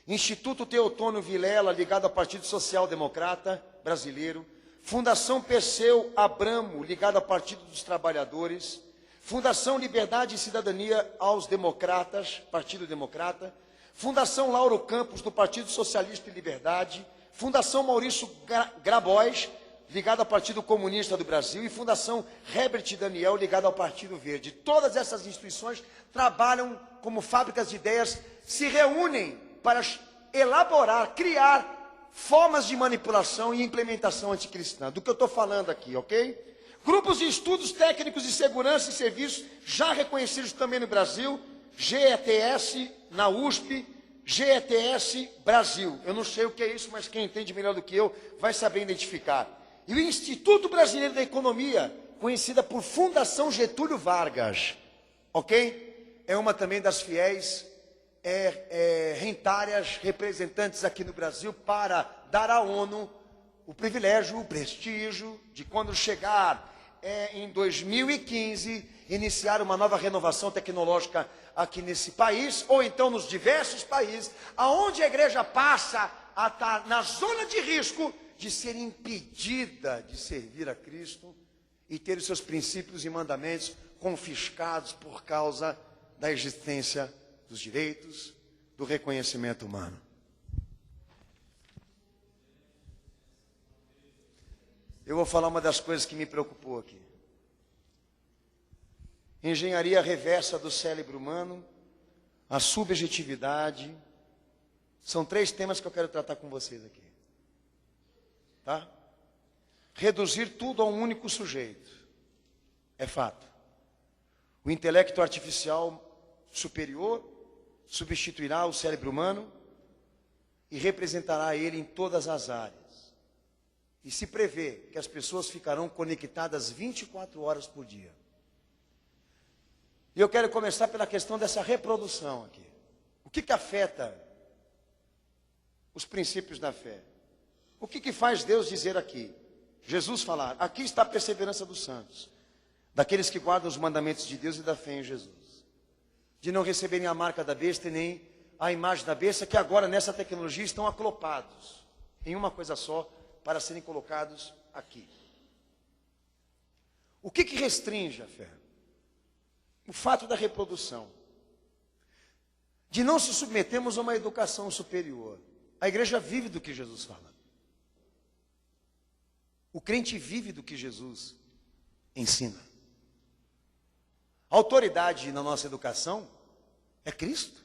Instituto Teotônio Vilela, ligado ao Partido Social Democrata Brasileiro. Fundação Perseu Abramo, ligado ao Partido dos Trabalhadores. Fundação Liberdade e Cidadania aos Democratas, Partido Democrata. Fundação Lauro Campos, do Partido Socialista e Liberdade. Fundação Maurício Grabois, ligado ao Partido Comunista do Brasil. E Fundação Herbert Daniel, ligado ao Partido Verde. Todas essas instituições trabalham como fábricas de ideias, se reúnem para elaborar, criar formas de manipulação e implementação anticristã. Do que eu estou falando aqui, ok? Grupos de estudos técnicos de segurança e serviços, já reconhecidos também no Brasil, GETS na USP, GETS Brasil. Eu não sei o que é isso, mas quem entende melhor do que eu vai saber identificar. E o Instituto Brasileiro da Economia, conhecida por Fundação Getúlio Vargas, ok? É uma também das fiéis rentárias representantes aqui no Brasil para dar à ONU o privilégio, o prestígio de quando chegar em 2015, iniciar uma nova renovação tecnológica aqui nesse país, ou então nos diversos países, aonde a igreja passa a estar na zona de risco de ser impedida de servir a Cristo e ter os seus princípios e mandamentos confiscados por causa da existência dos direitos, do reconhecimento humano. Eu vou falar uma das coisas que me preocupou aqui. Engenharia reversa do cérebro humano, a subjetividade. São 3 temas que eu quero tratar com vocês aqui. Tá? Reduzir tudo a um único sujeito. É fato. O intelecto artificial superior substituirá o cérebro humano e representará ele em todas as áreas. E se prevê que as pessoas ficarão conectadas 24 horas por dia. E eu quero começar pela questão dessa reprodução aqui. O que afeta os princípios da fé? O que faz Deus dizer aqui? Jesus falar, aqui está a perseverança dos santos, daqueles que guardam os mandamentos de Deus e da fé em Jesus. De não receberem a marca da besta e nem a imagem da besta, que agora nessa tecnologia estão aclopados em uma coisa só, para serem colocados aqui. O que restringe a fé? O fato da reprodução. De não se submetermos a uma educação superior. A igreja vive do que Jesus fala. O crente vive do que Jesus ensina. A autoridade na nossa educação é Cristo.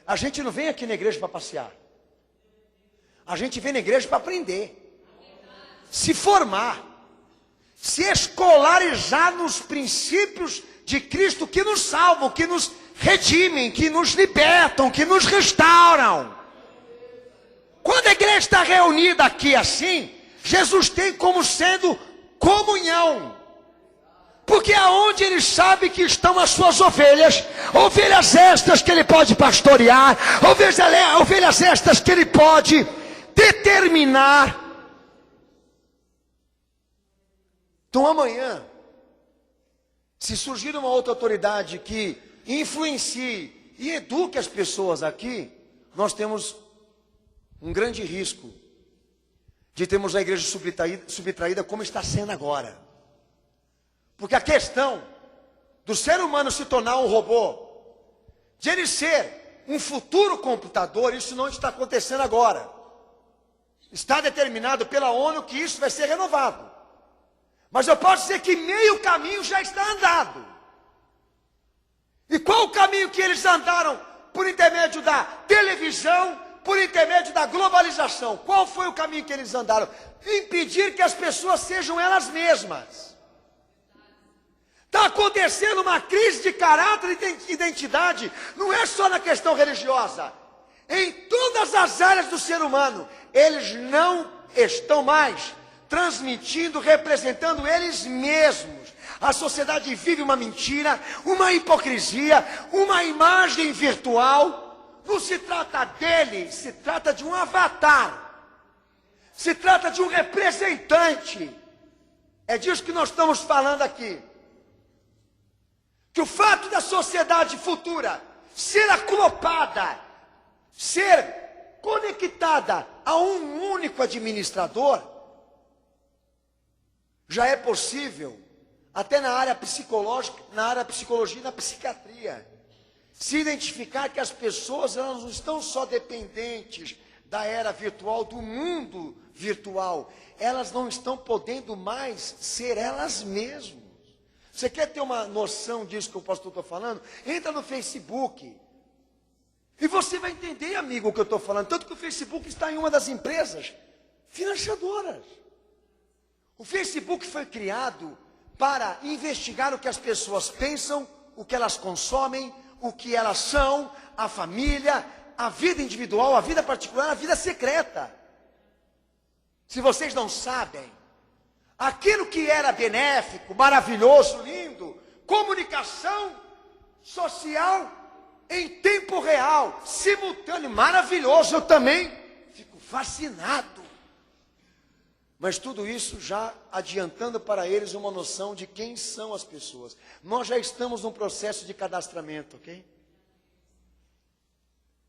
A gente não vem aqui na igreja para passear. A gente vem na igreja para aprender, se formar, se escolarizar nos princípios de Cristo que nos salvam, que nos redimem, que nos libertam, que nos restauram. Quando a igreja está reunida aqui assim, Jesus tem como sendo comunhão. Porque aonde ele sabe que estão as suas ovelhas, ovelhas estas que ele pode pastorear, ovelhas estas que ele pode determinar. Então amanhã, se surgir uma outra autoridade que influencie e eduque as pessoas aqui, nós temos um grande risco de termos a igreja subtraída como está sendo agora. Porque a questão do ser humano se tornar um robô, de ele ser um futuro computador, isso não está acontecendo agora. Está determinado pela ONU que isso vai ser renovado. Mas eu posso dizer que meio caminho já está andado. E qual o caminho que eles andaram por intermédio da televisão, por intermédio da globalização? Qual foi o caminho que eles andaram? Impedir que as pessoas sejam elas mesmas. Está acontecendo uma crise de caráter e de identidade, não é só na questão religiosa. Em todas as áreas do ser humano, eles não estão mais transmitindo, representando eles mesmos. A sociedade vive uma mentira, uma hipocrisia, uma imagem virtual. Não se trata dele, se trata de um avatar. Se trata de um representante. É disso que nós estamos falando aqui. Que o fato da sociedade futura ser aclopada, ser conectada a um único administrador, já é possível, até na área psicológica, na área psicologia e na psiquiatria, se identificar que as pessoas elas não estão só dependentes da era virtual, do mundo virtual, elas não estão podendo mais ser elas mesmas. Você quer ter uma noção disso que o pastor está falando? Entra no Facebook. E você vai entender, amigo, o que eu estou falando. Tanto que o Facebook está em uma das empresas financiadoras. O Facebook foi criado para investigar o que as pessoas pensam, o que elas consomem, o que elas são, a família, a vida individual, a vida particular, a vida secreta. Se vocês não sabem, aquilo que era benéfico, maravilhoso, lindo, comunicação social em tempo real, simultâneo, maravilhoso, eu também fico fascinado. Mas tudo isso já adiantando para eles uma noção de quem são as pessoas. Nós já estamos num processo de cadastramento, ok?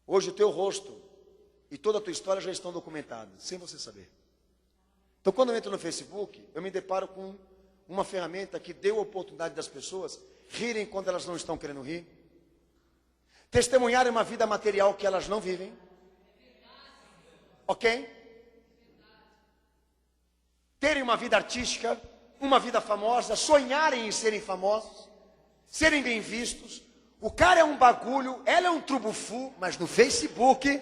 Hoje o teu rosto e toda a tua história já estão documentadas, sem você saber. Então quando eu entro no Facebook, eu me deparo com uma ferramenta que deu a oportunidade das pessoas rirem quando elas não estão querendo rir. Testemunharem uma vida material que elas não vivem. Ok? Terem uma vida artística, uma vida famosa, sonharem em serem famosos, serem bem vistos. O cara é um bagulho, ela é um trubufu, mas no Facebook,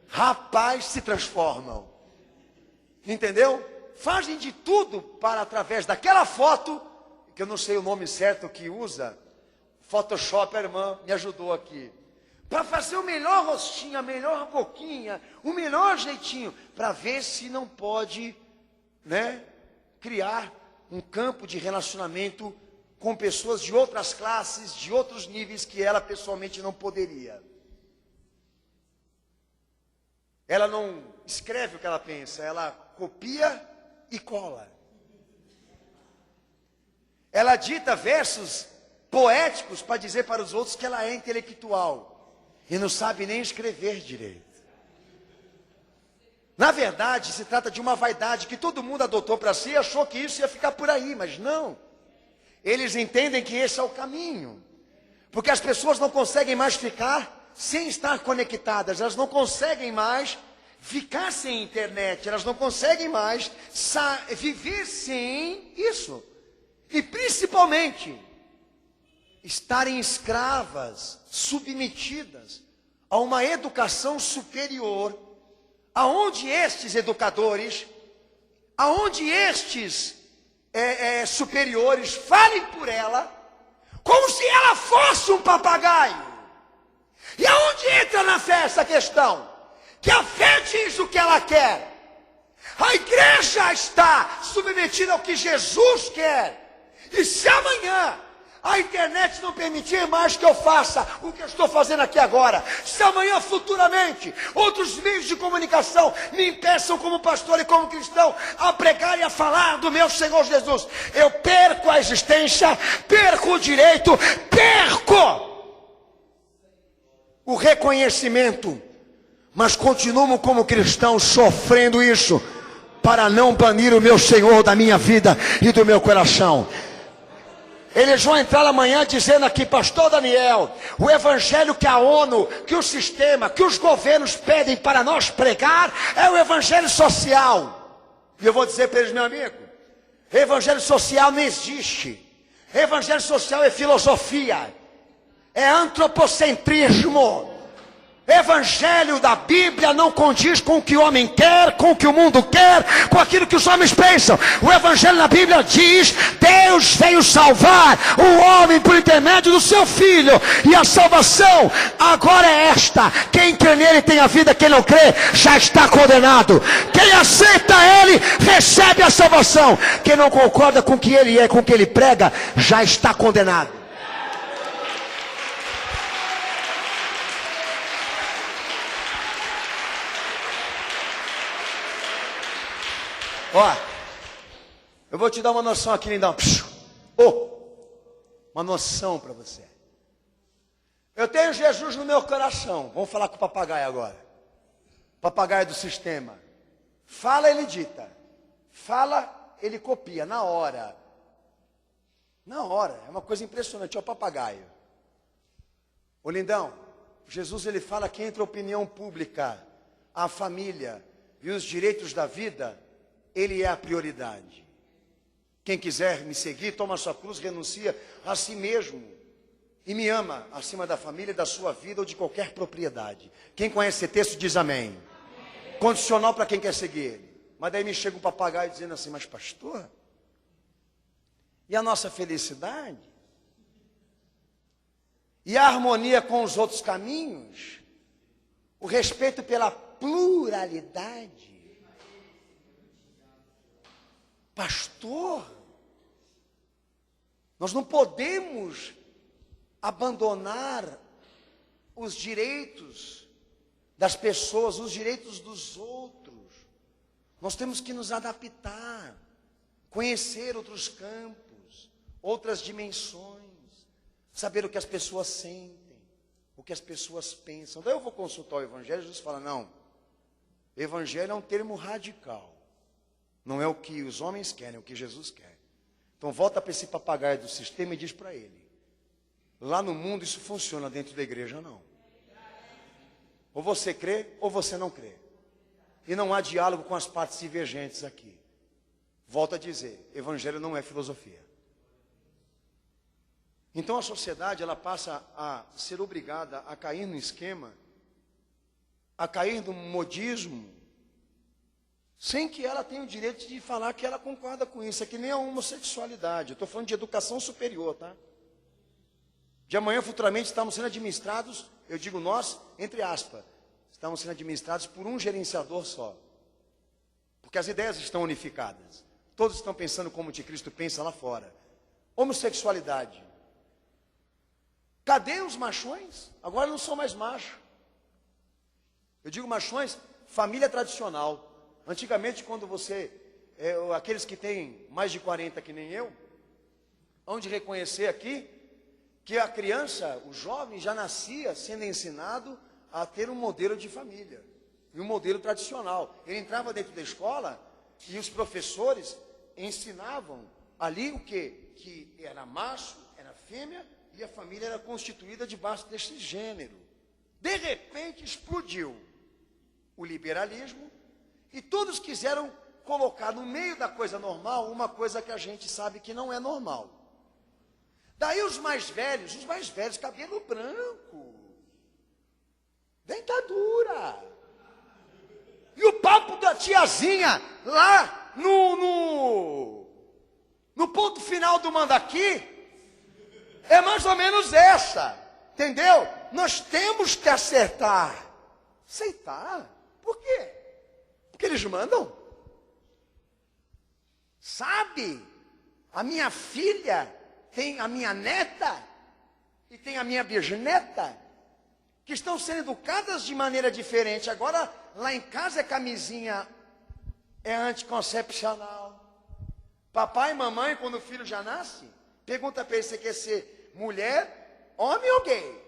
rapaz, se transformam. Entendeu? Fazem de tudo para, através daquela foto, que eu não sei o nome certo que usa, Photoshop, a irmã me ajudou aqui, para fazer o melhor rostinho, a melhor boquinha, o melhor jeitinho, para ver se não pode, criar um campo de relacionamento com pessoas de outras classes, de outros níveis que ela pessoalmente não poderia. Ela não escreve o que ela pensa, ela copia e cola. Ela dita versos poéticos para dizer para os outros que ela é intelectual e não sabe nem escrever direito. Na verdade, se trata de uma vaidade que todo mundo adotou para si e achou que isso ia ficar por aí, mas não. Eles entendem que esse é o caminho. Porque as pessoas não conseguem mais ficar sem estar conectadas, elas não conseguem mais ficar sem internet, elas não conseguem mais viver sem isso. E principalmente, estarem escravas, submetidas a uma educação superior, aonde estes educadores, aonde estes superiores falem por ela, como se ela fosse um papagaio. E aonde entra na fé essa questão? Que a fé diz o que ela quer. A igreja está submetida ao que Jesus quer. E se amanhã a internet não permitir mais que eu faça o que eu estou fazendo aqui agora, se amanhã futuramente outros meios de comunicação me impeçam como pastor e como cristão a pregar e a falar do meu Senhor Jesus, eu perco a existência, perco o direito, perco o reconhecimento, mas continuo como cristão sofrendo isso para não banir o meu Senhor da minha vida e do meu coração. Eles vão entrar amanhã dizendo aqui, pastor Daniel, o evangelho que a ONU, que o sistema, que os governos pedem para nós pregar é o evangelho social. E eu vou dizer para eles, meu amigo, evangelho social não existe. Evangelho social é filosofia, é antropocentrismo. Evangelho da Bíblia não condiz com o que o homem quer, com o que o mundo quer, com aquilo que os homens pensam. O Evangelho na Bíblia diz: Deus veio salvar o homem por intermédio do seu Filho. E a salvação agora é esta: quem crê nele tem a vida, quem não crê já está condenado. Quem aceita ele recebe a salvação. Quem não concorda com o que ele é, com o que ele prega, já está condenado. Ó, eu vou te dar uma noção aqui, lindão. Uma noção para você. Eu tenho Jesus no meu coração. Vamos falar com o papagaio agora. Papagaio do sistema. Fala, ele dita. Fala, ele copia, na hora. Na hora, é uma coisa impressionante, é o papagaio. Ô lindão, Jesus ele fala que entre a opinião pública, a família e os direitos da vida, ele é a prioridade. Quem quiser me seguir, toma sua cruz, renuncia a si mesmo e me ama acima da família, da sua vida ou de qualquer propriedade. Quem conhece esse texto diz amém. Condicional para quem quer seguir ele. Mas daí me chega um papagaio dizendo assim, mas pastor, e a nossa felicidade? E a harmonia com os outros caminhos? O respeito pela pluralidade? Pastor, nós não podemos abandonar os direitos das pessoas, os direitos dos outros. Nós temos que nos adaptar, conhecer outros campos, outras dimensões, saber o que as pessoas sentem, o que as pessoas pensam. Daí eu vou consultar o Evangelho e Jesus fala, não, Evangelho é um termo radical. Não é o que os homens querem, é o que Jesus quer. Então volta para esse papagaio do sistema e diz para ele, lá no mundo isso funciona, dentro da igreja não. Ou você crê ou você não crê. E não há diálogo com as partes divergentes aqui. Volto a dizer, Evangelho não é filosofia. Então a sociedade ela passa a ser obrigada a cair no esquema, a cair no modismo, sem que ela tenha o direito de falar que ela concorda com isso. É que nem a homossexualidade. Eu estou falando de educação superior, tá? De amanhã, futuramente, estamos sendo administrados, eu digo nós, entre aspas, estamos sendo administrados por um gerenciador só. Porque as ideias estão unificadas. Todos estão pensando como o anticristo pensa lá fora. Homossexualidade. Cadê os machões? Agora não são mais machos. Eu digo machões, família tradicional. Antigamente, quando você, aqueles que têm mais de 40 que nem eu, hão de reconhecer aqui, que a criança, o jovem, já nascia sendo ensinado a ter um modelo de família. E um modelo tradicional. Ele entrava dentro da escola e os professores ensinavam ali o quê? Que era macho, era fêmea e a família era constituída debaixo desse gênero. De repente explodiu o liberalismo e todos quiseram colocar no meio da coisa normal uma coisa que a gente sabe que não é normal. Daí os mais velhos, cabelo branco, dentadura. E o papo da tiazinha lá no ponto final do mandaqui é mais ou menos essa, entendeu? Nós temos que acertar. Aceitar? Por quê? Porque eles mandam. Sabe? A minha filha tem a minha neta e tem a minha bisneta que estão sendo educadas de maneira diferente. Agora, lá em casa é camisinha, é anticoncepcional. Papai e mamãe, quando o filho já nasce, pergunta para ele, você quer ser mulher, homem ou gay?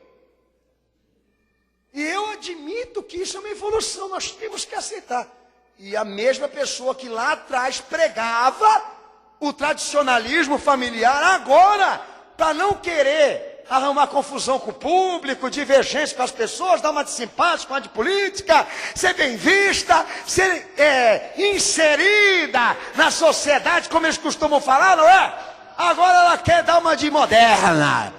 E eu admito que isso é uma evolução, nós temos que aceitar. E a mesma pessoa que lá atrás pregava o tradicionalismo familiar, agora, para não querer arrumar confusão com o público, divergência com as pessoas, dar uma de simpática, uma de política, ser bem vista, ser inserida na sociedade, como eles costumam falar, não é? Agora ela quer dar uma de moderna.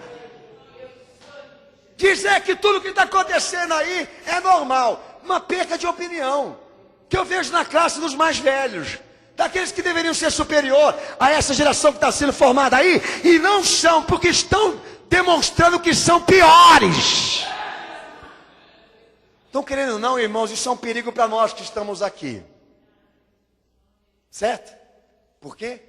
Dizer que tudo que está acontecendo aí é normal. Uma perca de opinião, que eu vejo na classe dos mais velhos. Daqueles que deveriam ser superior a essa geração que está sendo formada aí, e não são, porque estão demonstrando que são piores. Estão querendo ou não, irmãos, isso é um perigo para nós que estamos aqui. Certo? Por quê?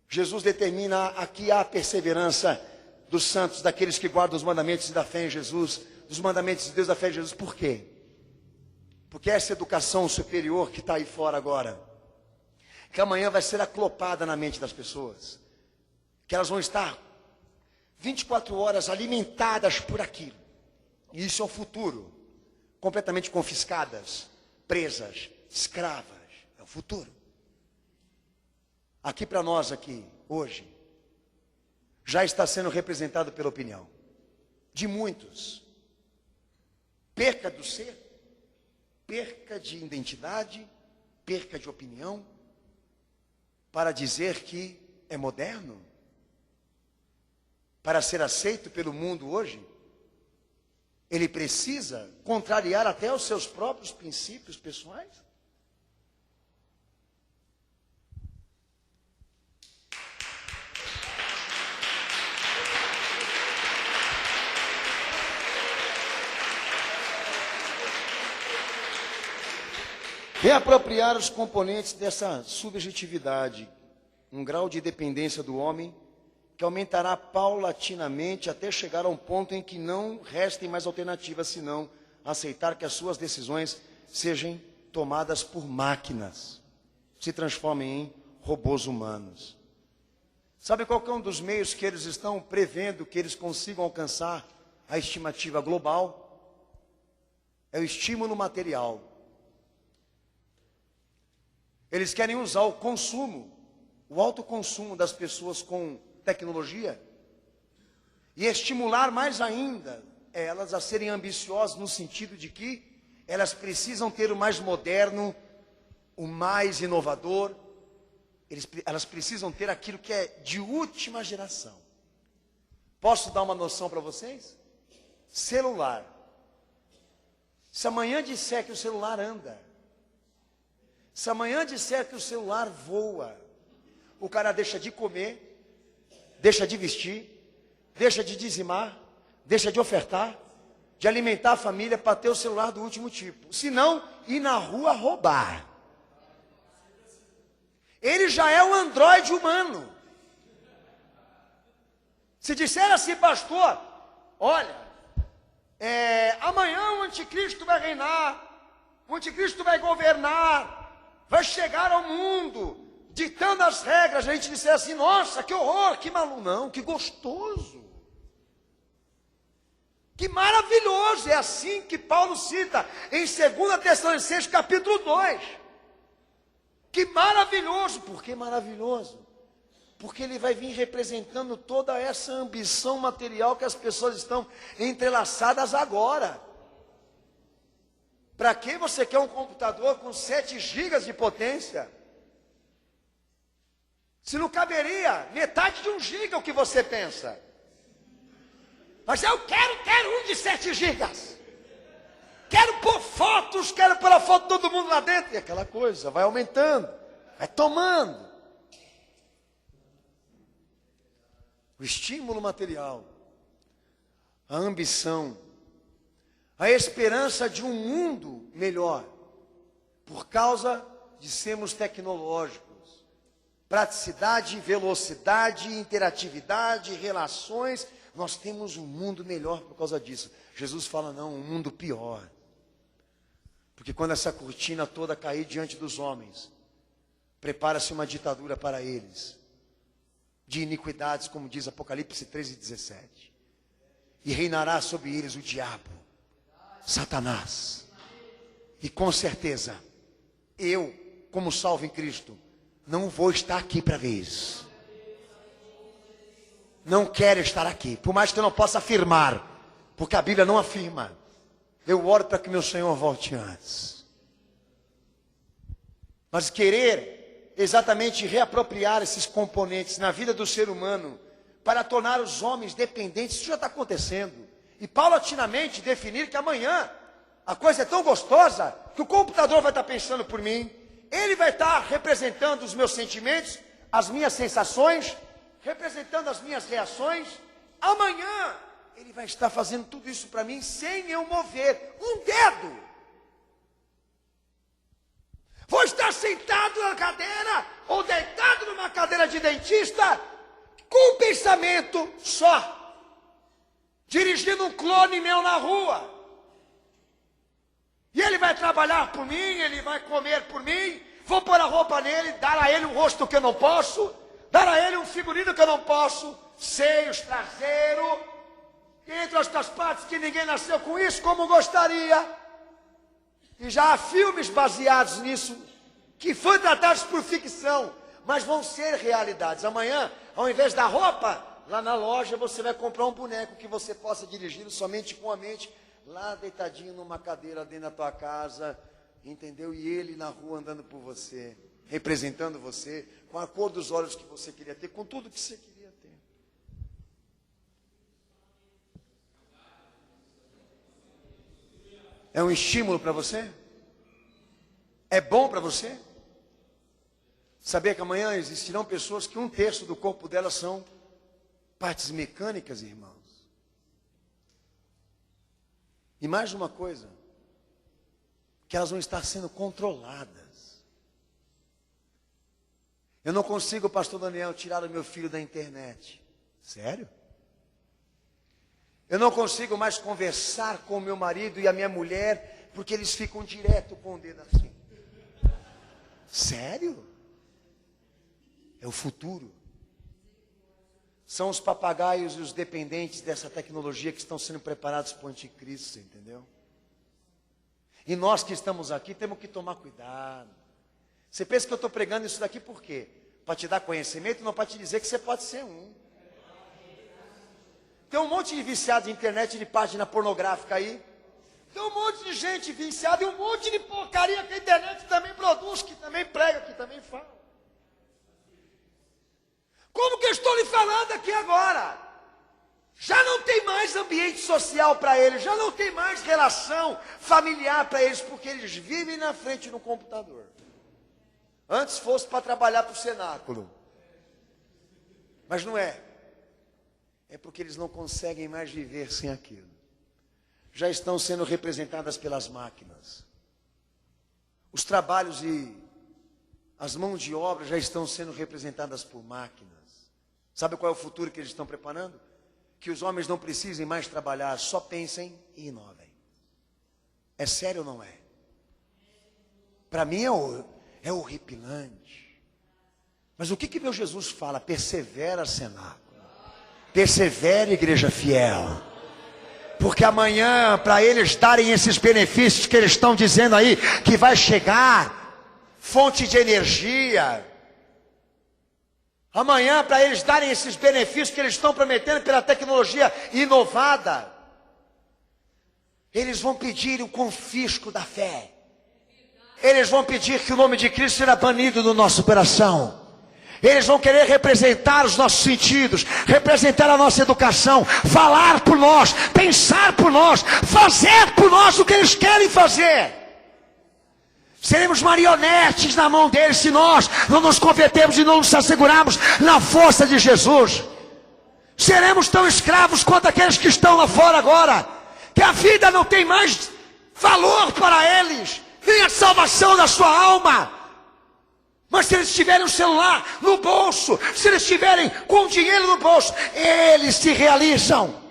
Jesus determina aqui a perseverança dos santos, daqueles que guardam os mandamentos da fé em Jesus, dos mandamentos de Deus da fé em Jesus. Por quê? Porque essa educação superior que está aí fora agora, que amanhã vai ser aclopada na mente das pessoas, que elas vão estar 24 horas alimentadas por aquilo. E isso é o futuro. Completamente confiscadas, presas, escravas. É o futuro. Aqui para nós aqui, hoje, já está sendo representado pela opinião de muitos. Perca do ser, perca de identidade, perca de opinião, para dizer que é moderno. para ser aceito pelo mundo hoje, ele precisa contrariar até os seus próprios princípios pessoais? Reapropriar os componentes dessa subjetividade, um grau de dependência do homem que aumentará paulatinamente até chegar a um ponto em que não restem mais alternativas senão aceitar que as suas decisões sejam tomadas por máquinas, se transformem em robôs humanos. Sabe qual que é um dos meios que eles estão prevendo que eles consigam alcançar a estimativa global? É o estímulo material. Eles querem usar o consumo, o alto consumo das pessoas com tecnologia e estimular mais ainda elas a serem ambiciosas no sentido de que elas precisam ter o mais moderno, o mais inovador, elas precisam ter aquilo que é de última geração. Posso dar uma noção para vocês? Celular. Se amanhã disser que o celular anda, se amanhã disser que o celular voa, o cara deixa de comer, deixa de vestir, deixa de dizimar, deixa de ofertar, de alimentar a família para ter o celular do último tipo. Se não, ir na rua roubar. Ele já é um androide humano. Se disser assim, pastor, olha, amanhã o anticristo vai reinar, o anticristo vai governar, vai chegar ao mundo, ditando as regras, a gente disser assim, nossa, que horror, que maluco, não, que gostoso. Que maravilhoso, é assim que Paulo cita em 2 Tessalonicenses capítulo 2. Que maravilhoso, por que maravilhoso? Porque ele vai vir representando toda essa ambição material que as pessoas estão entrelaçadas agora. Para que você quer um computador com 7 gigas de potência? Se não caberia metade de 1 giga o que você pensa. Mas eu quero ter um de 7 gigas. Quero pôr fotos, quero pôr a foto de todo mundo lá dentro. E aquela coisa vai aumentando, vai tomando. O estímulo material, a ambição, a esperança de um mundo melhor, por causa de sermos tecnológicos. Praticidade, velocidade, interatividade, relações. Nós temos um mundo melhor por causa disso. Jesus fala, não, um mundo pior. Porque quando essa cortina toda cair diante dos homens, prepara-se uma ditadura para eles, de iniquidades, como diz Apocalipse 13:17. E reinará sobre eles o diabo, Satanás. E com certeza, eu, como salvo em Cristo, não vou estar aqui para ver isso. Não quero estar aqui, por mais que eu não possa afirmar, porque a Bíblia não afirma. Eu oro para que meu Senhor volte antes. Mas querer exatamente reapropriar esses componentes na vida do ser humano, para tornar os homens dependentes, isso já está acontecendo. E paulatinamente definir que amanhã a coisa é tão gostosa que o computador vai estar pensando por mim, ele vai estar representando os meus sentimentos, as minhas sensações, representando as minhas reações. Amanhã ele vai estar fazendo tudo isso para mim sem eu mover um dedo. Vou estar sentado na cadeira ou deitado numa cadeira de dentista com um pensamento só, dirigindo um clone meu na rua. E ele vai trabalhar por mim, ele vai comer por mim, vou pôr a roupa nele, dar a ele um rosto que eu não posso, dar a ele um figurino que eu não posso, seios, traseiro, entre outras partes que ninguém nasceu com isso como gostaria. E já há filmes baseados nisso, que foram tratados por ficção, mas vão ser realidades. Amanhã, ao invés da roupa, lá na loja você vai comprar um boneco que você possa dirigi-lo somente com a mente, lá deitadinho numa cadeira dentro da tua casa, entendeu? E ele na rua andando por você, representando você, com a cor dos olhos que você queria ter, com tudo que você queria ter. É um estímulo para você? É bom para você? Saber que amanhã existirão pessoas que 1/3 do corpo delas são partes mecânicas, irmãos. E mais uma coisa, que elas vão estar sendo controladas. Eu não consigo, pastor Daniel, tirar o meu filho da internet. Sério? Eu não consigo mais conversar com o meu marido e a minha mulher, porque eles ficam direto com o dedo assim. Sério? É o futuro. São os papagaios e os dependentes dessa tecnologia que estão sendo preparados para o anticristo, entendeu? E nós que estamos aqui temos que tomar cuidado. Você pensa que eu estou pregando isso daqui por quê? Para te dar conhecimento, não para te dizer que você pode ser um. Tem um monte de viciado de internet, de página pornográfica aí. Tem um monte de gente viciada e um monte de porcaria que a internet também produz, que também prega, que também fala. Como que eu estou lhe falando aqui agora? Já não tem mais ambiente social para eles, já não tem mais relação familiar para eles, porque eles vivem na frente do computador. Antes fosse para trabalhar para o cenáculo. Mas não é. É porque eles não conseguem mais viver sem aquilo. Já estão sendo representadas pelas máquinas. Os trabalhos e as mãos de obra já estão sendo representadas por máquinas. Sabe qual é o futuro que eles estão preparando? Que os homens não precisem mais trabalhar, só pensem e inovem. É sério ou não é? Para mim é horripilante. Mas o que meu Jesus fala? Persevera, cenáculo. Persevere, igreja fiel. Porque amanhã, para eles darem esses benefícios que eles estão dizendo aí, que vai chegar, fonte de energia. Amanhã, para eles darem esses benefícios que eles estão prometendo pela tecnologia inovada, eles vão pedir o confisco da fé. Eles vão pedir que o nome de Cristo seja banido do nosso coração. Eles vão querer representar os nossos sentidos, representar a nossa educação, falar por nós, pensar por nós, fazer por nós o que eles querem fazer. Seremos marionetes na mão deles se nós não nos convertermos e não nos assegurarmos na força de Jesus. Seremos tão escravos quanto aqueles que estão lá fora agora, que a vida não tem mais valor para eles, nem a salvação da sua alma. Mas se eles tiverem um celular no bolso, se eles tiverem com dinheiro no bolso, eles se realizam.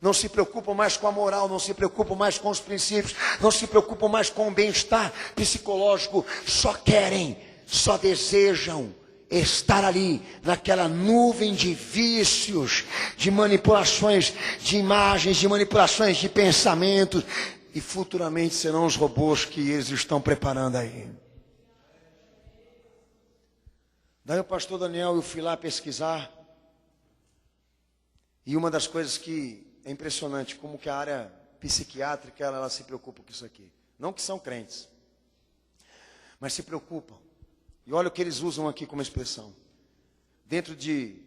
Não se preocupam mais com a moral, não se preocupam mais com os princípios, não se preocupam mais com o bem-estar psicológico, só querem, só desejam estar ali, naquela nuvem de vícios, de manipulações de imagens, de manipulações de pensamentos, e futuramente serão os robôs que eles estão preparando aí. Daí o pastor Daniel, eu fui lá pesquisar, e uma das coisas que é impressionante, como que a área psiquiátrica, ela se preocupa com isso aqui. Não que são crentes, mas se preocupam. E olha o que eles usam aqui como expressão. Dentro de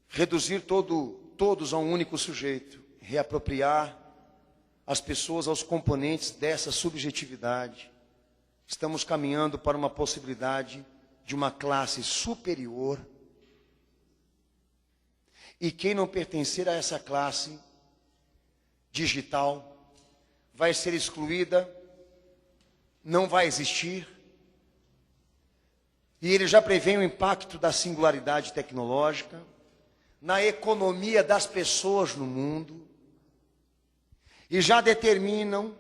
reduzir todos a um único sujeito, reapropriar as pessoas aos componentes dessa subjetividade. Estamos caminhando para uma possibilidade de uma classe superior. E quem não pertencer a essa classe digital vai ser excluída, não vai existir. E ele já prevê o impacto da singularidade tecnológica na economia das pessoas no mundo. E já determinam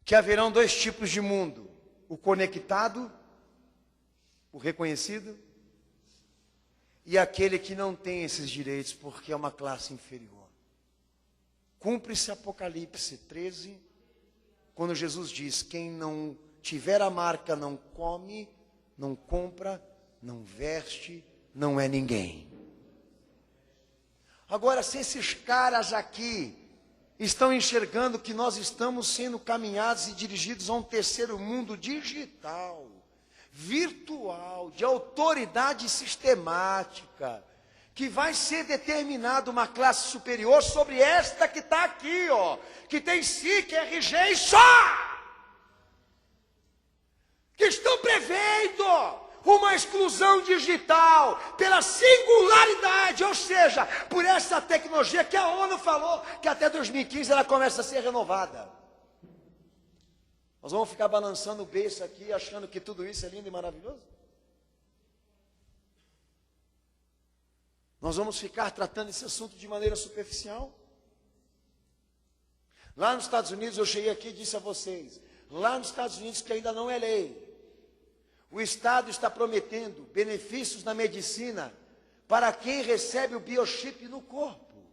que haverão 2 tipos de mundo: o conectado, o reconhecido, e aquele que não tem esses direitos porque é uma classe inferior. Cumpre-se Apocalipse 13, quando Jesus diz: quem não tiver a marca não come, não compra, não veste, não é ninguém. Agora, se esses caras aqui estão enxergando que nós estamos sendo caminhados e dirigidos a um terceiro mundo digital, virtual, de autoridade sistemática, que vai ser determinada uma classe superior sobre esta que está aqui, ó, que tem SIC, RG e só, que estão prevendo uma exclusão digital pela singularidade, ou seja, por essa tecnologia que a ONU falou que até 2015 ela começa a ser renovada. Nós vamos ficar balançando o beiço aqui, achando que tudo isso é lindo e maravilhoso? Nós vamos ficar tratando esse assunto de maneira superficial? Lá nos Estados Unidos, eu cheguei aqui e disse a vocês, lá nos Estados Unidos, que ainda não é lei, o Estado está prometendo benefícios na medicina para quem recebe o biochip no corpo.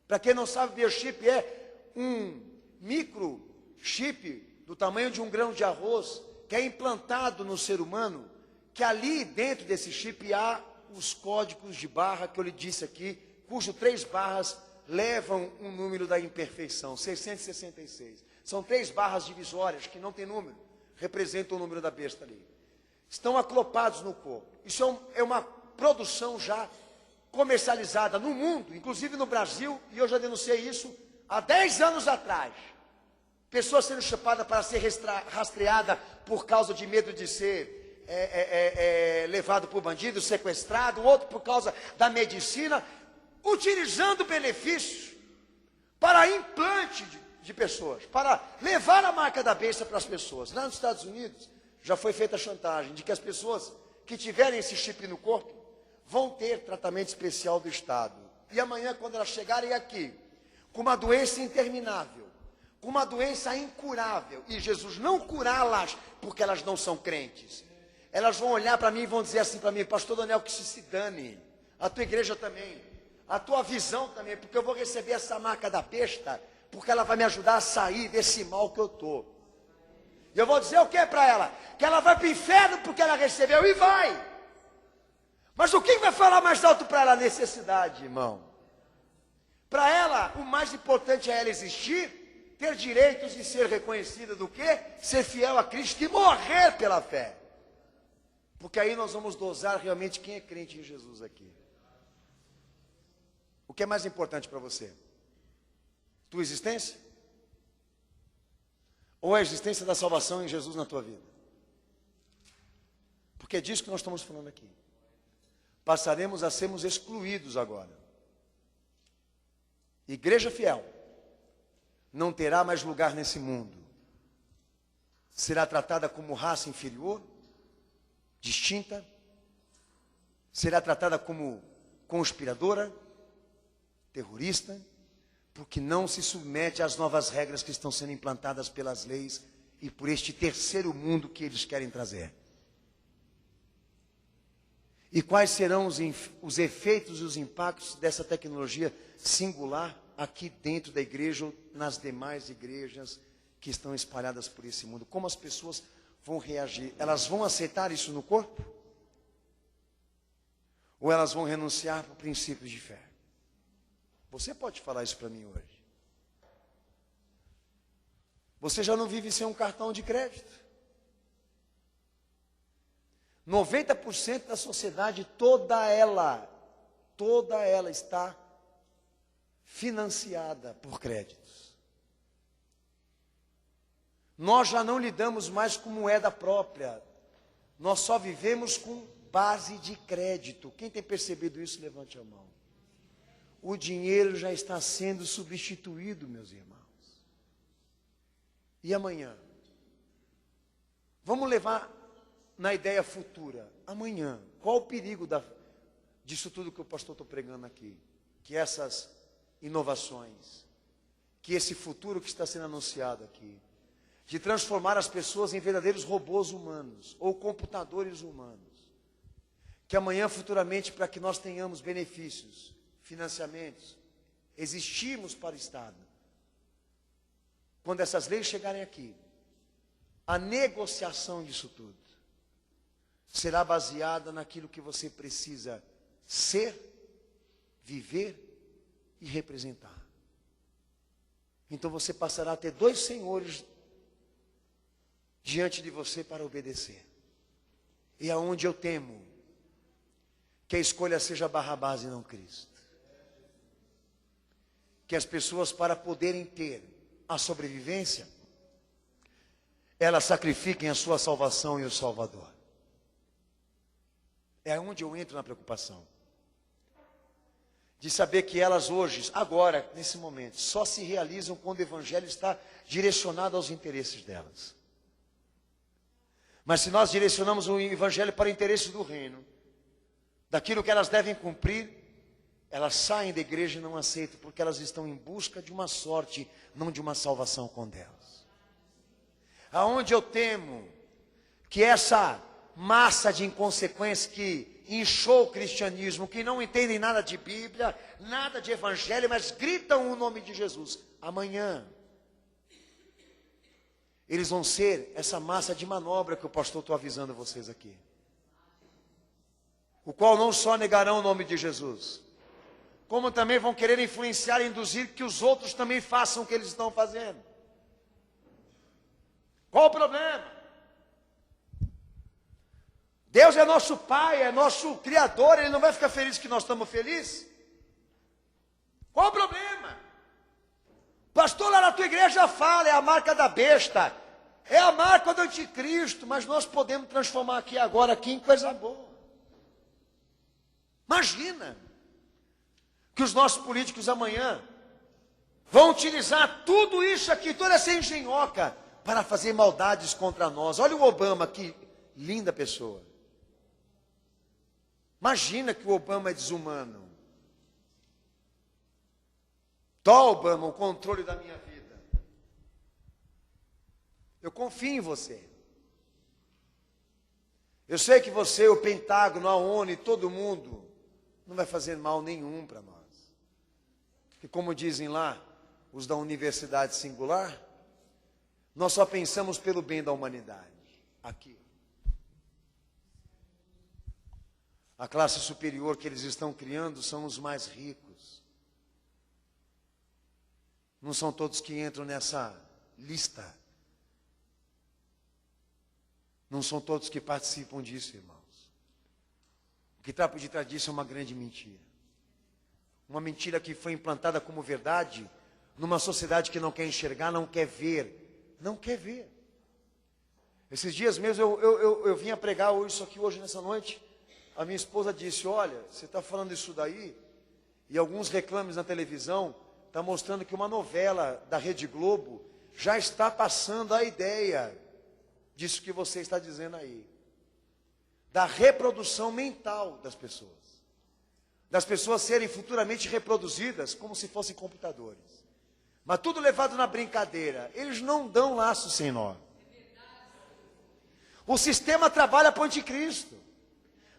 Para quem não sabe, o biochip é um microchip do tamanho de um grão de arroz, que é implantado no ser humano, que ali dentro desse chip há os códigos de barra que eu lhe disse aqui, cujo 3 barras levam um número da imperfeição, 666. São 3 barras divisórias que não tem número, representam o número da besta ali. Estão aclopados no corpo. Isso é uma produção já comercializada no mundo, inclusive no Brasil, e eu já denunciei isso há 10 anos atrás. Pessoas sendo chupadas para ser rastreada por causa de medo de ser levado por bandido, sequestrado, outro por causa da medicina, utilizando benefícios para implante de pessoas, para levar a marca da besta para as pessoas. Lá nos Estados Unidos, já foi feita a chantagem de que as pessoas que tiverem esse chip no corpo vão ter tratamento especial do Estado. E amanhã, quando elas chegarem aqui, com uma doença interminável, com uma doença incurável, e Jesus não curá-las porque elas não são crentes, elas vão olhar para mim e vão dizer assim para mim, pastor Daniel, que se dane, a tua igreja também, a tua visão também, porque eu vou receber essa marca da besta, porque ela vai me ajudar a sair desse mal que eu estou. E eu vou dizer o que para ela? Que ela vai para o inferno porque ela recebeu, e vai. Mas o que vai falar mais alto para ela? A necessidade, irmão. Para ela, o mais importante é ela existir, ter direitos e ser reconhecida do quê? Ser fiel a Cristo e morrer pela fé. Porque aí nós vamos dosar realmente quem é crente em Jesus aqui. O que é mais importante para você? Tua existência? Ou a existência da salvação em Jesus na tua vida? Porque é disso que nós estamos falando aqui. Passaremos a sermos excluídos agora. Igreja fiel não terá mais lugar nesse mundo. Será tratada como raça inferior, distinta. Será tratada como conspiradora, terrorista, porque não se submete às novas regras que estão sendo implantadas pelas leis e por este terceiro mundo que eles querem trazer. E quais serão os efeitos e os impactos dessa tecnologia singular aqui dentro da igreja ou nas demais igrejas que estão espalhadas por esse mundo? Como as pessoas vão reagir? Elas vão aceitar isso no corpo? Ou elas vão renunciar para princípios de fé? Você pode falar isso para mim hoje. Você já não vive sem um cartão de crédito. 90% da sociedade, toda ela está financiada por créditos. Nós já não lidamos mais com moeda própria. Nós só vivemos com base de crédito. Quem tem percebido isso, levante a mão. O dinheiro já está sendo substituído, meus irmãos. E amanhã? Vamos levar na ideia futura. Amanhã, qual o perigo disso tudo que o pastor está pregando aqui? Que essas inovações, que esse futuro que está sendo anunciado aqui, de transformar as pessoas em verdadeiros robôs humanos, ou computadores humanos, que amanhã, futuramente, para que nós tenhamos benefícios, financiamentos, existimos para o Estado. Quando essas leis chegarem aqui, a negociação disso tudo será baseada naquilo que você precisa ser, viver e representar. Então você passará a ter 2 senhores diante de você para obedecer. E aonde eu temo que a escolha seja Barrabás e não Cristo. Que as pessoas, para poderem ter a sobrevivência, elas sacrifiquem a sua salvação e o Salvador. É onde eu entro na preocupação. De saber que elas hoje, agora, nesse momento, só se realizam quando o Evangelho está direcionado aos interesses delas. Mas se nós direcionamos o Evangelho para o interesse do reino, daquilo que elas devem cumprir, elas saem da igreja e não aceitam, porque elas estão em busca de uma sorte, não de uma salvação com Deus. Aonde eu temo que essa massa de inconsequência que inchou o cristianismo, que não entendem nada de Bíblia, nada de Evangelho, mas gritam o nome de Jesus, amanhã eles vão ser essa massa de manobra que o pastor está avisando vocês aqui. O qual não só negarão o nome de Jesus, como também vão querer influenciar e induzir que os outros também façam o que eles estão fazendo. Qual o problema? Deus é nosso Pai, é nosso Criador, Ele não vai ficar feliz que nós estamos felizes? Qual o problema? Pastor, lá na tua igreja fala, é a marca da besta, é a marca do anticristo, mas nós podemos transformar aqui agora em coisa boa. Imagina que os nossos políticos amanhã vão utilizar tudo isso aqui, toda essa engenhoca, para fazer maldades contra nós. Olha o Obama, que linda pessoa. Imagina que o Obama é desumano. Tó, Obama, o controle da minha vida. Eu confio em você. Eu sei que você, o Pentágono, a ONU e todo mundo não vai fazer mal nenhum para nós. Porque como dizem lá, os da Universidade Singular, nós só pensamos pelo bem da humanidade. Aqui. A classe superior que eles estão criando são os mais ricos. Não são todos que entram nessa lista. Não são todos que participam disso, irmãos. O que está por detrás disso é uma grande mentira. Uma mentira que foi implantada como verdade numa sociedade que não quer enxergar, não quer ver. Não quer ver. Esses dias mesmo eu vim a pregar isso aqui hoje, nessa noite. A minha esposa disse, olha, você está falando isso daí, e alguns reclames na televisão, está mostrando que uma novela da Rede Globo já está passando a ideia disso que você está dizendo aí. Da reprodução mental das pessoas. Das pessoas serem futuramente reproduzidas como se fossem computadores. Mas tudo levado na brincadeira. Eles não dão laço sem nó. O sistema trabalha para o anticristo.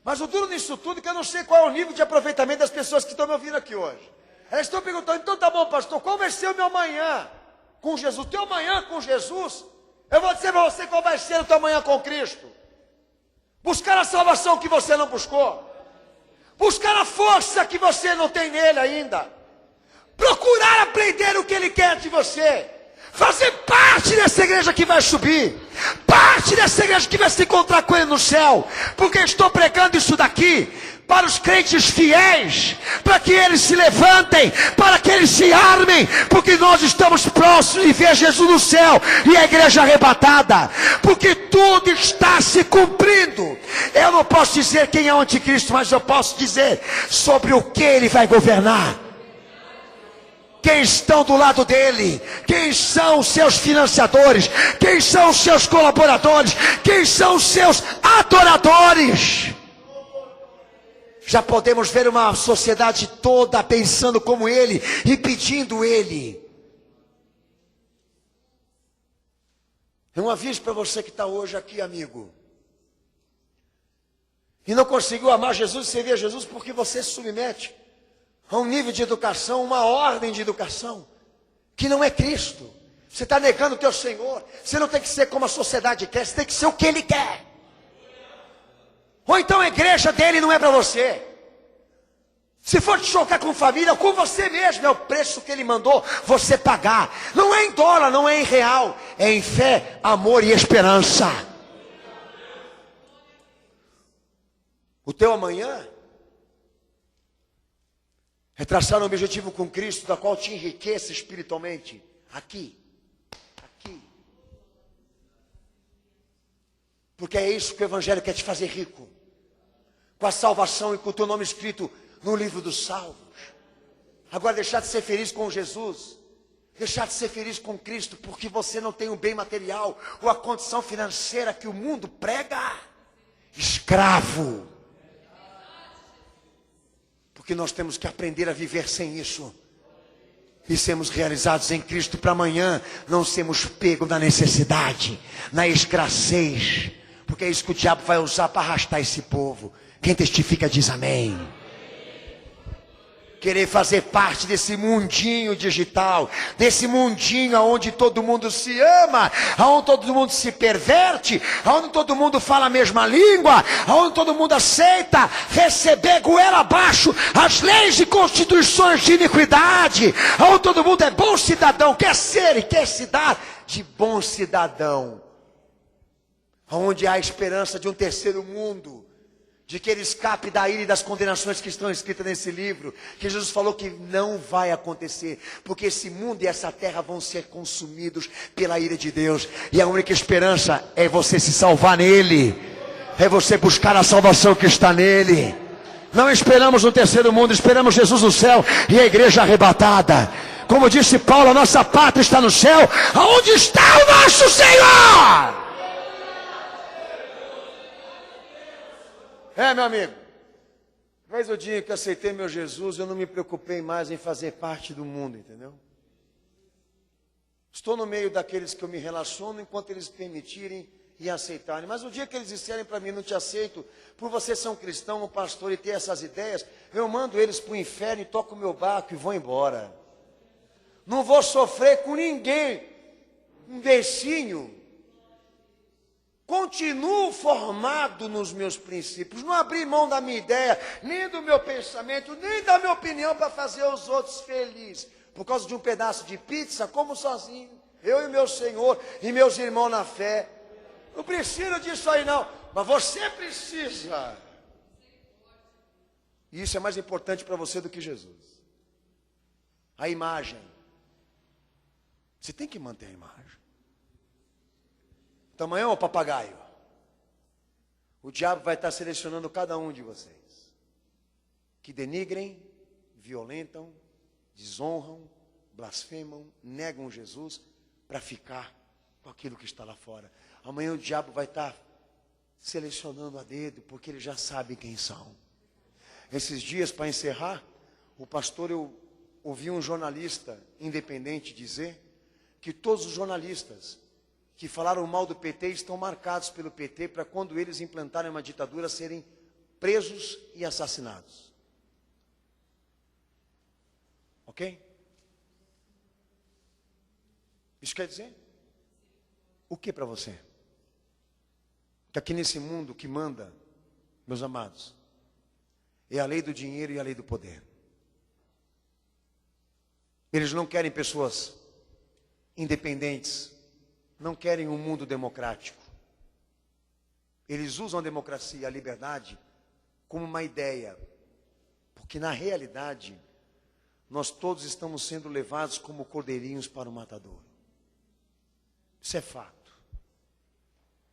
Mas o duro nisso tudo é que eu não sei qual é o nível de aproveitamento das pessoas que estão me ouvindo aqui hoje. Elas estão perguntando, então tá bom, pastor, qual vai ser o meu amanhã com Jesus? O teu amanhã com Jesus? Eu vou dizer para você qual vai ser o teu amanhã com Cristo. Buscar a salvação que você não buscou. Buscar a força que você não tem nele ainda. Procurar aprender o que ele quer de você. Fazer parte dessa igreja que vai subir. Parte dessa igreja que vai se encontrar com ele no céu. Porque estou pregando isso daqui para os crentes fiéis, para que eles se levantem, para que eles se armem, porque nós estamos próximos de ver Jesus no céu e a igreja arrebatada, porque tudo está se cumprindo. Eu não posso dizer quem é o anticristo, mas eu posso dizer sobre o que ele vai governar. Quem estão do lado dele, quem são os seus financiadores, quem são os seus colaboradores, quem são os seus adoradores. Já podemos ver uma sociedade toda pensando como ele e pedindo ele. É um aviso para você que está hoje aqui, amigo. E não conseguiu amar Jesus e servir a Jesus porque você se submete a um nível de educação, uma ordem de educação, que não é Cristo. Você está negando o teu Senhor. Você não tem que ser como a sociedade quer, você tem que ser o que Ele quer. Ou então a igreja dele não é para você. Se for te chocar com família, com você mesmo, é o preço que Ele mandou você pagar. Não é em dólar, não é em real, é em fé, amor e esperança. O teu amanhã É traçar um objetivo com Cristo, da qual te enriqueça espiritualmente. Aqui. Porque é isso que o Evangelho quer te fazer rico. Com a salvação e com o teu nome escrito no livro dos salvos. Agora deixar de ser feliz com Jesus. Deixar de ser feliz com Cristo porque você não tem o bem material ou a condição financeira que o mundo prega. Escravo. Porque nós temos que aprender a viver sem isso. E sermos realizados em Cristo para amanhã não sermos pegos na necessidade, na escassez. Porque é isso que o diabo vai usar para arrastar esse povo. Quem testifica diz amém. Querer fazer parte desse mundinho digital, desse mundinho onde todo mundo se ama, onde todo mundo se perverte, onde todo mundo fala a mesma língua, onde todo mundo aceita receber goela abaixo as leis e constituições de iniquidade, onde todo mundo é bom cidadão, quer ser e quer se dar de bom cidadão, onde há a esperança de um terceiro mundo, de que ele escape da ira e das condenações que estão escritas nesse livro, que Jesus falou que não vai acontecer, porque esse mundo e essa terra vão ser consumidos pela ira de Deus, e a única esperança é você se salvar nele, é você buscar a salvação que está nele. Não esperamos no terceiro mundo, esperamos Jesus no céu e a igreja arrebatada. Como disse Paulo, a nossa pátria está no céu, aonde está o nosso Senhor? Meu amigo, desde o dia que eu aceitei meu Jesus, eu não me preocupei mais em fazer parte do mundo, entendeu? Estou no meio daqueles que eu me relaciono enquanto eles permitirem e aceitarem. Mas o dia que eles disserem para mim, não te aceito, por você ser um cristão, um pastor e ter essas ideias, eu mando eles para o inferno e toco o meu barco e vou embora. Não vou sofrer com ninguém, um becinho. Continuo formado nos meus princípios, não abri mão da minha ideia, nem do meu pensamento, nem da minha opinião para fazer os outros felizes. Por causa de um pedaço de pizza, como sozinho, eu e meu Senhor e meus irmãos na fé. Não precisa disso aí não, mas você precisa. E isso é mais importante para você do que Jesus. A imagem. Você tem que manter a imagem. Tamanho ou papagaio? O diabo vai estar selecionando cada um de vocês. Que denigrem, violentam, desonram, blasfemam, negam Jesus para ficar com aquilo que está lá fora. Amanhã o diabo vai estar selecionando a dedo, porque ele já sabe quem são. Esses dias, para encerrar, o pastor, eu ouvi um jornalista independente dizer que todos os jornalistas que falaram mal do PT estão marcados pelo PT para quando eles implantarem uma ditadura serem presos e assassinados. Ok? Isso quer dizer? O que para você? Que aqui nesse mundo que manda, meus amados, é a lei do dinheiro e a lei do poder. Eles não querem pessoas independentes, não querem um mundo democrático. Eles usam a democracia, a liberdade, como uma ideia, porque na realidade, nós todos estamos sendo levados como cordeirinhos para o matadouro. Isso é fato.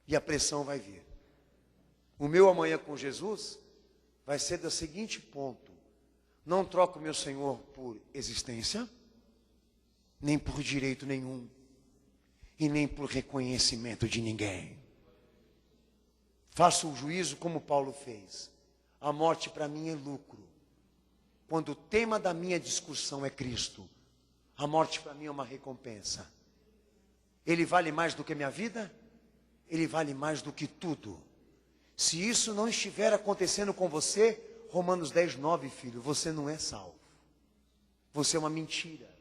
E a pressão vai vir. O meu amanhã com Jesus vai ser do seguinte ponto: não troco meu Senhor por existência, nem por direito nenhum, e nem por reconhecimento de ninguém. Faço o juízo como Paulo fez. A morte para mim é lucro. Quando o tema da minha discussão é Cristo, a morte para mim é uma recompensa. Ele vale mais do que a minha vida? Ele vale mais do que tudo. Se isso não estiver acontecendo com você, Romanos 10, 9, filho, você não é salvo. Você é uma mentira.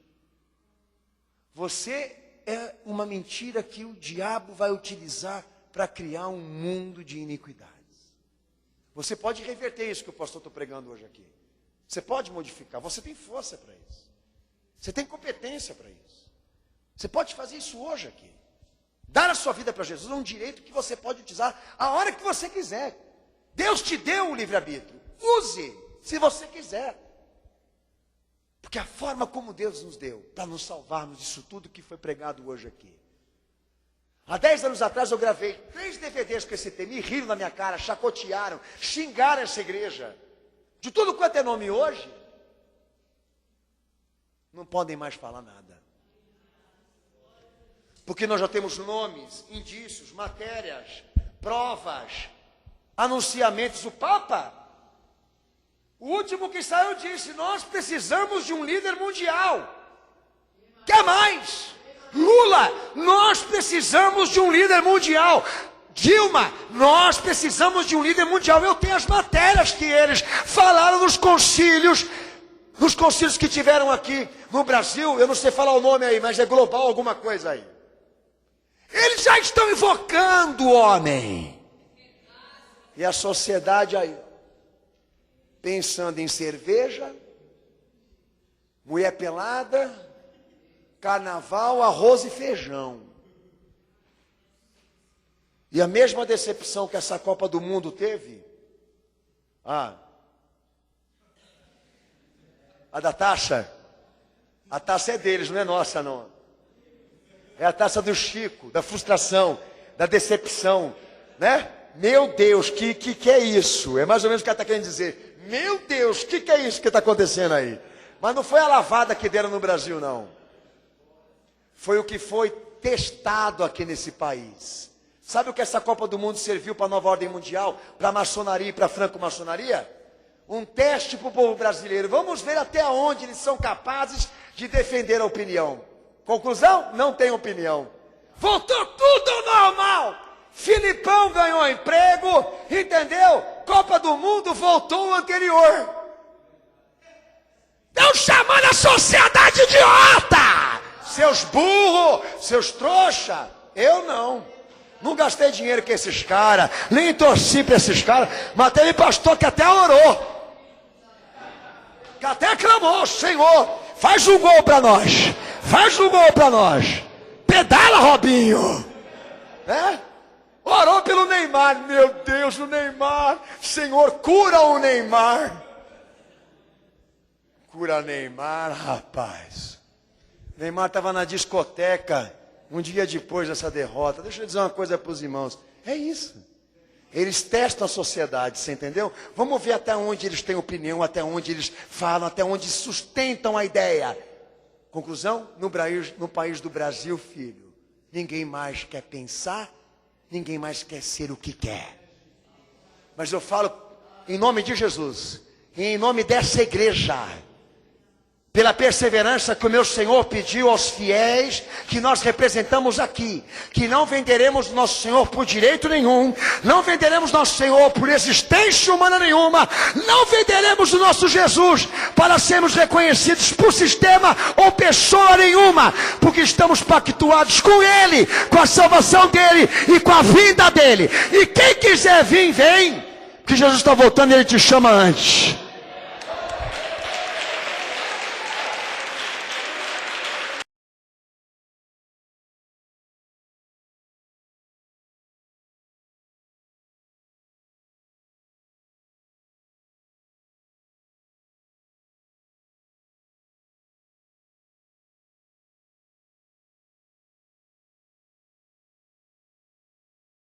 Você é uma mentira que o diabo vai utilizar para criar um mundo de iniquidades. Você pode reverter isso que o pastor está pregando hoje aqui. Você pode modificar, você tem força para isso. Você tem competência para isso. Você pode fazer isso hoje aqui. Dar a sua vida para Jesus é um direito que você pode utilizar a hora que você quiser. Deus te deu o livre-arbítrio. Use, se você quiser. Porque a forma como Deus nos deu para nos salvarmos disso tudo que foi pregado hoje aqui. Há 10 anos atrás eu gravei 3 DVDs com esse tema, e riram na minha cara, chacotearam, xingaram essa igreja. De tudo quanto é nome hoje, não podem mais falar nada. Porque nós já temos nomes, indícios, matérias, provas, anunciamentos. O Papa, o último que saiu, disse: nós precisamos de um líder mundial. Quer mais? Lula, nós precisamos de um líder mundial. Dilma, nós precisamos de um líder mundial. Eu tenho as matérias que eles falaram nos concílios que tiveram aqui no Brasil. Eu não sei falar o nome aí, mas é global alguma coisa aí. Eles já estão invocando o homem. E a sociedade aí, pensando em cerveja, mulher pelada, carnaval, arroz e feijão. E a mesma decepção que essa Copa do Mundo teve, a da taça, a taça é deles, não é nossa não. É a taça do Chico, da frustração, da decepção, né? Meu Deus, que é isso? É mais ou menos o que ela está querendo dizer. Meu Deus, que é isso que está acontecendo aí? Mas não foi a lavada que deram no Brasil, não. Foi o que foi testado aqui nesse país. Sabe o que essa Copa do Mundo serviu para a nova ordem mundial? Para a maçonaria e para a franco-maçonaria? Um teste para o povo brasileiro. Vamos ver até onde eles são capazes de defender a opinião. Conclusão? Não tem opinião. Voltou tudo ao normal. Filipão ganhou emprego, entendeu? Copa do Mundo voltou ao anterior. Estão chamando a sociedade idiota! Seus burros, seus trouxa. Eu não gastei dinheiro com esses caras, nem torci para esses caras, mas teve pastor que até orou, que até clamou: Senhor, faz um gol para nós, faz um gol para nós, pedala, Robinho, né? Orou pelo Neymar. Meu Deus, o Neymar, Senhor, cura o Neymar. Cura Neymar, rapaz. Neymar estava na discoteca um dia depois dessa derrota. Deixa eu dizer uma coisa para os irmãos. É isso. Eles testam a sociedade, você entendeu? Vamos ver até onde eles têm opinião, até onde eles falam, até onde sustentam a ideia. Conclusão? No país do Brasil, filho, ninguém mais quer pensar, ninguém mais quer ser o que quer. Mas eu falo em nome de Jesus, e em nome dessa igreja, pela perseverança que o meu Senhor pediu aos fiéis que nós representamos aqui, que não venderemos nosso Senhor por direito nenhum, não venderemos nosso Senhor por existência humana nenhuma, não venderemos o nosso Jesus para sermos reconhecidos por sistema ou pessoa nenhuma, porque estamos pactuados com Ele, com a salvação dEle e com a vinda dEle. E quem quiser vir, vem, porque Jesus está voltando e Ele te chama antes.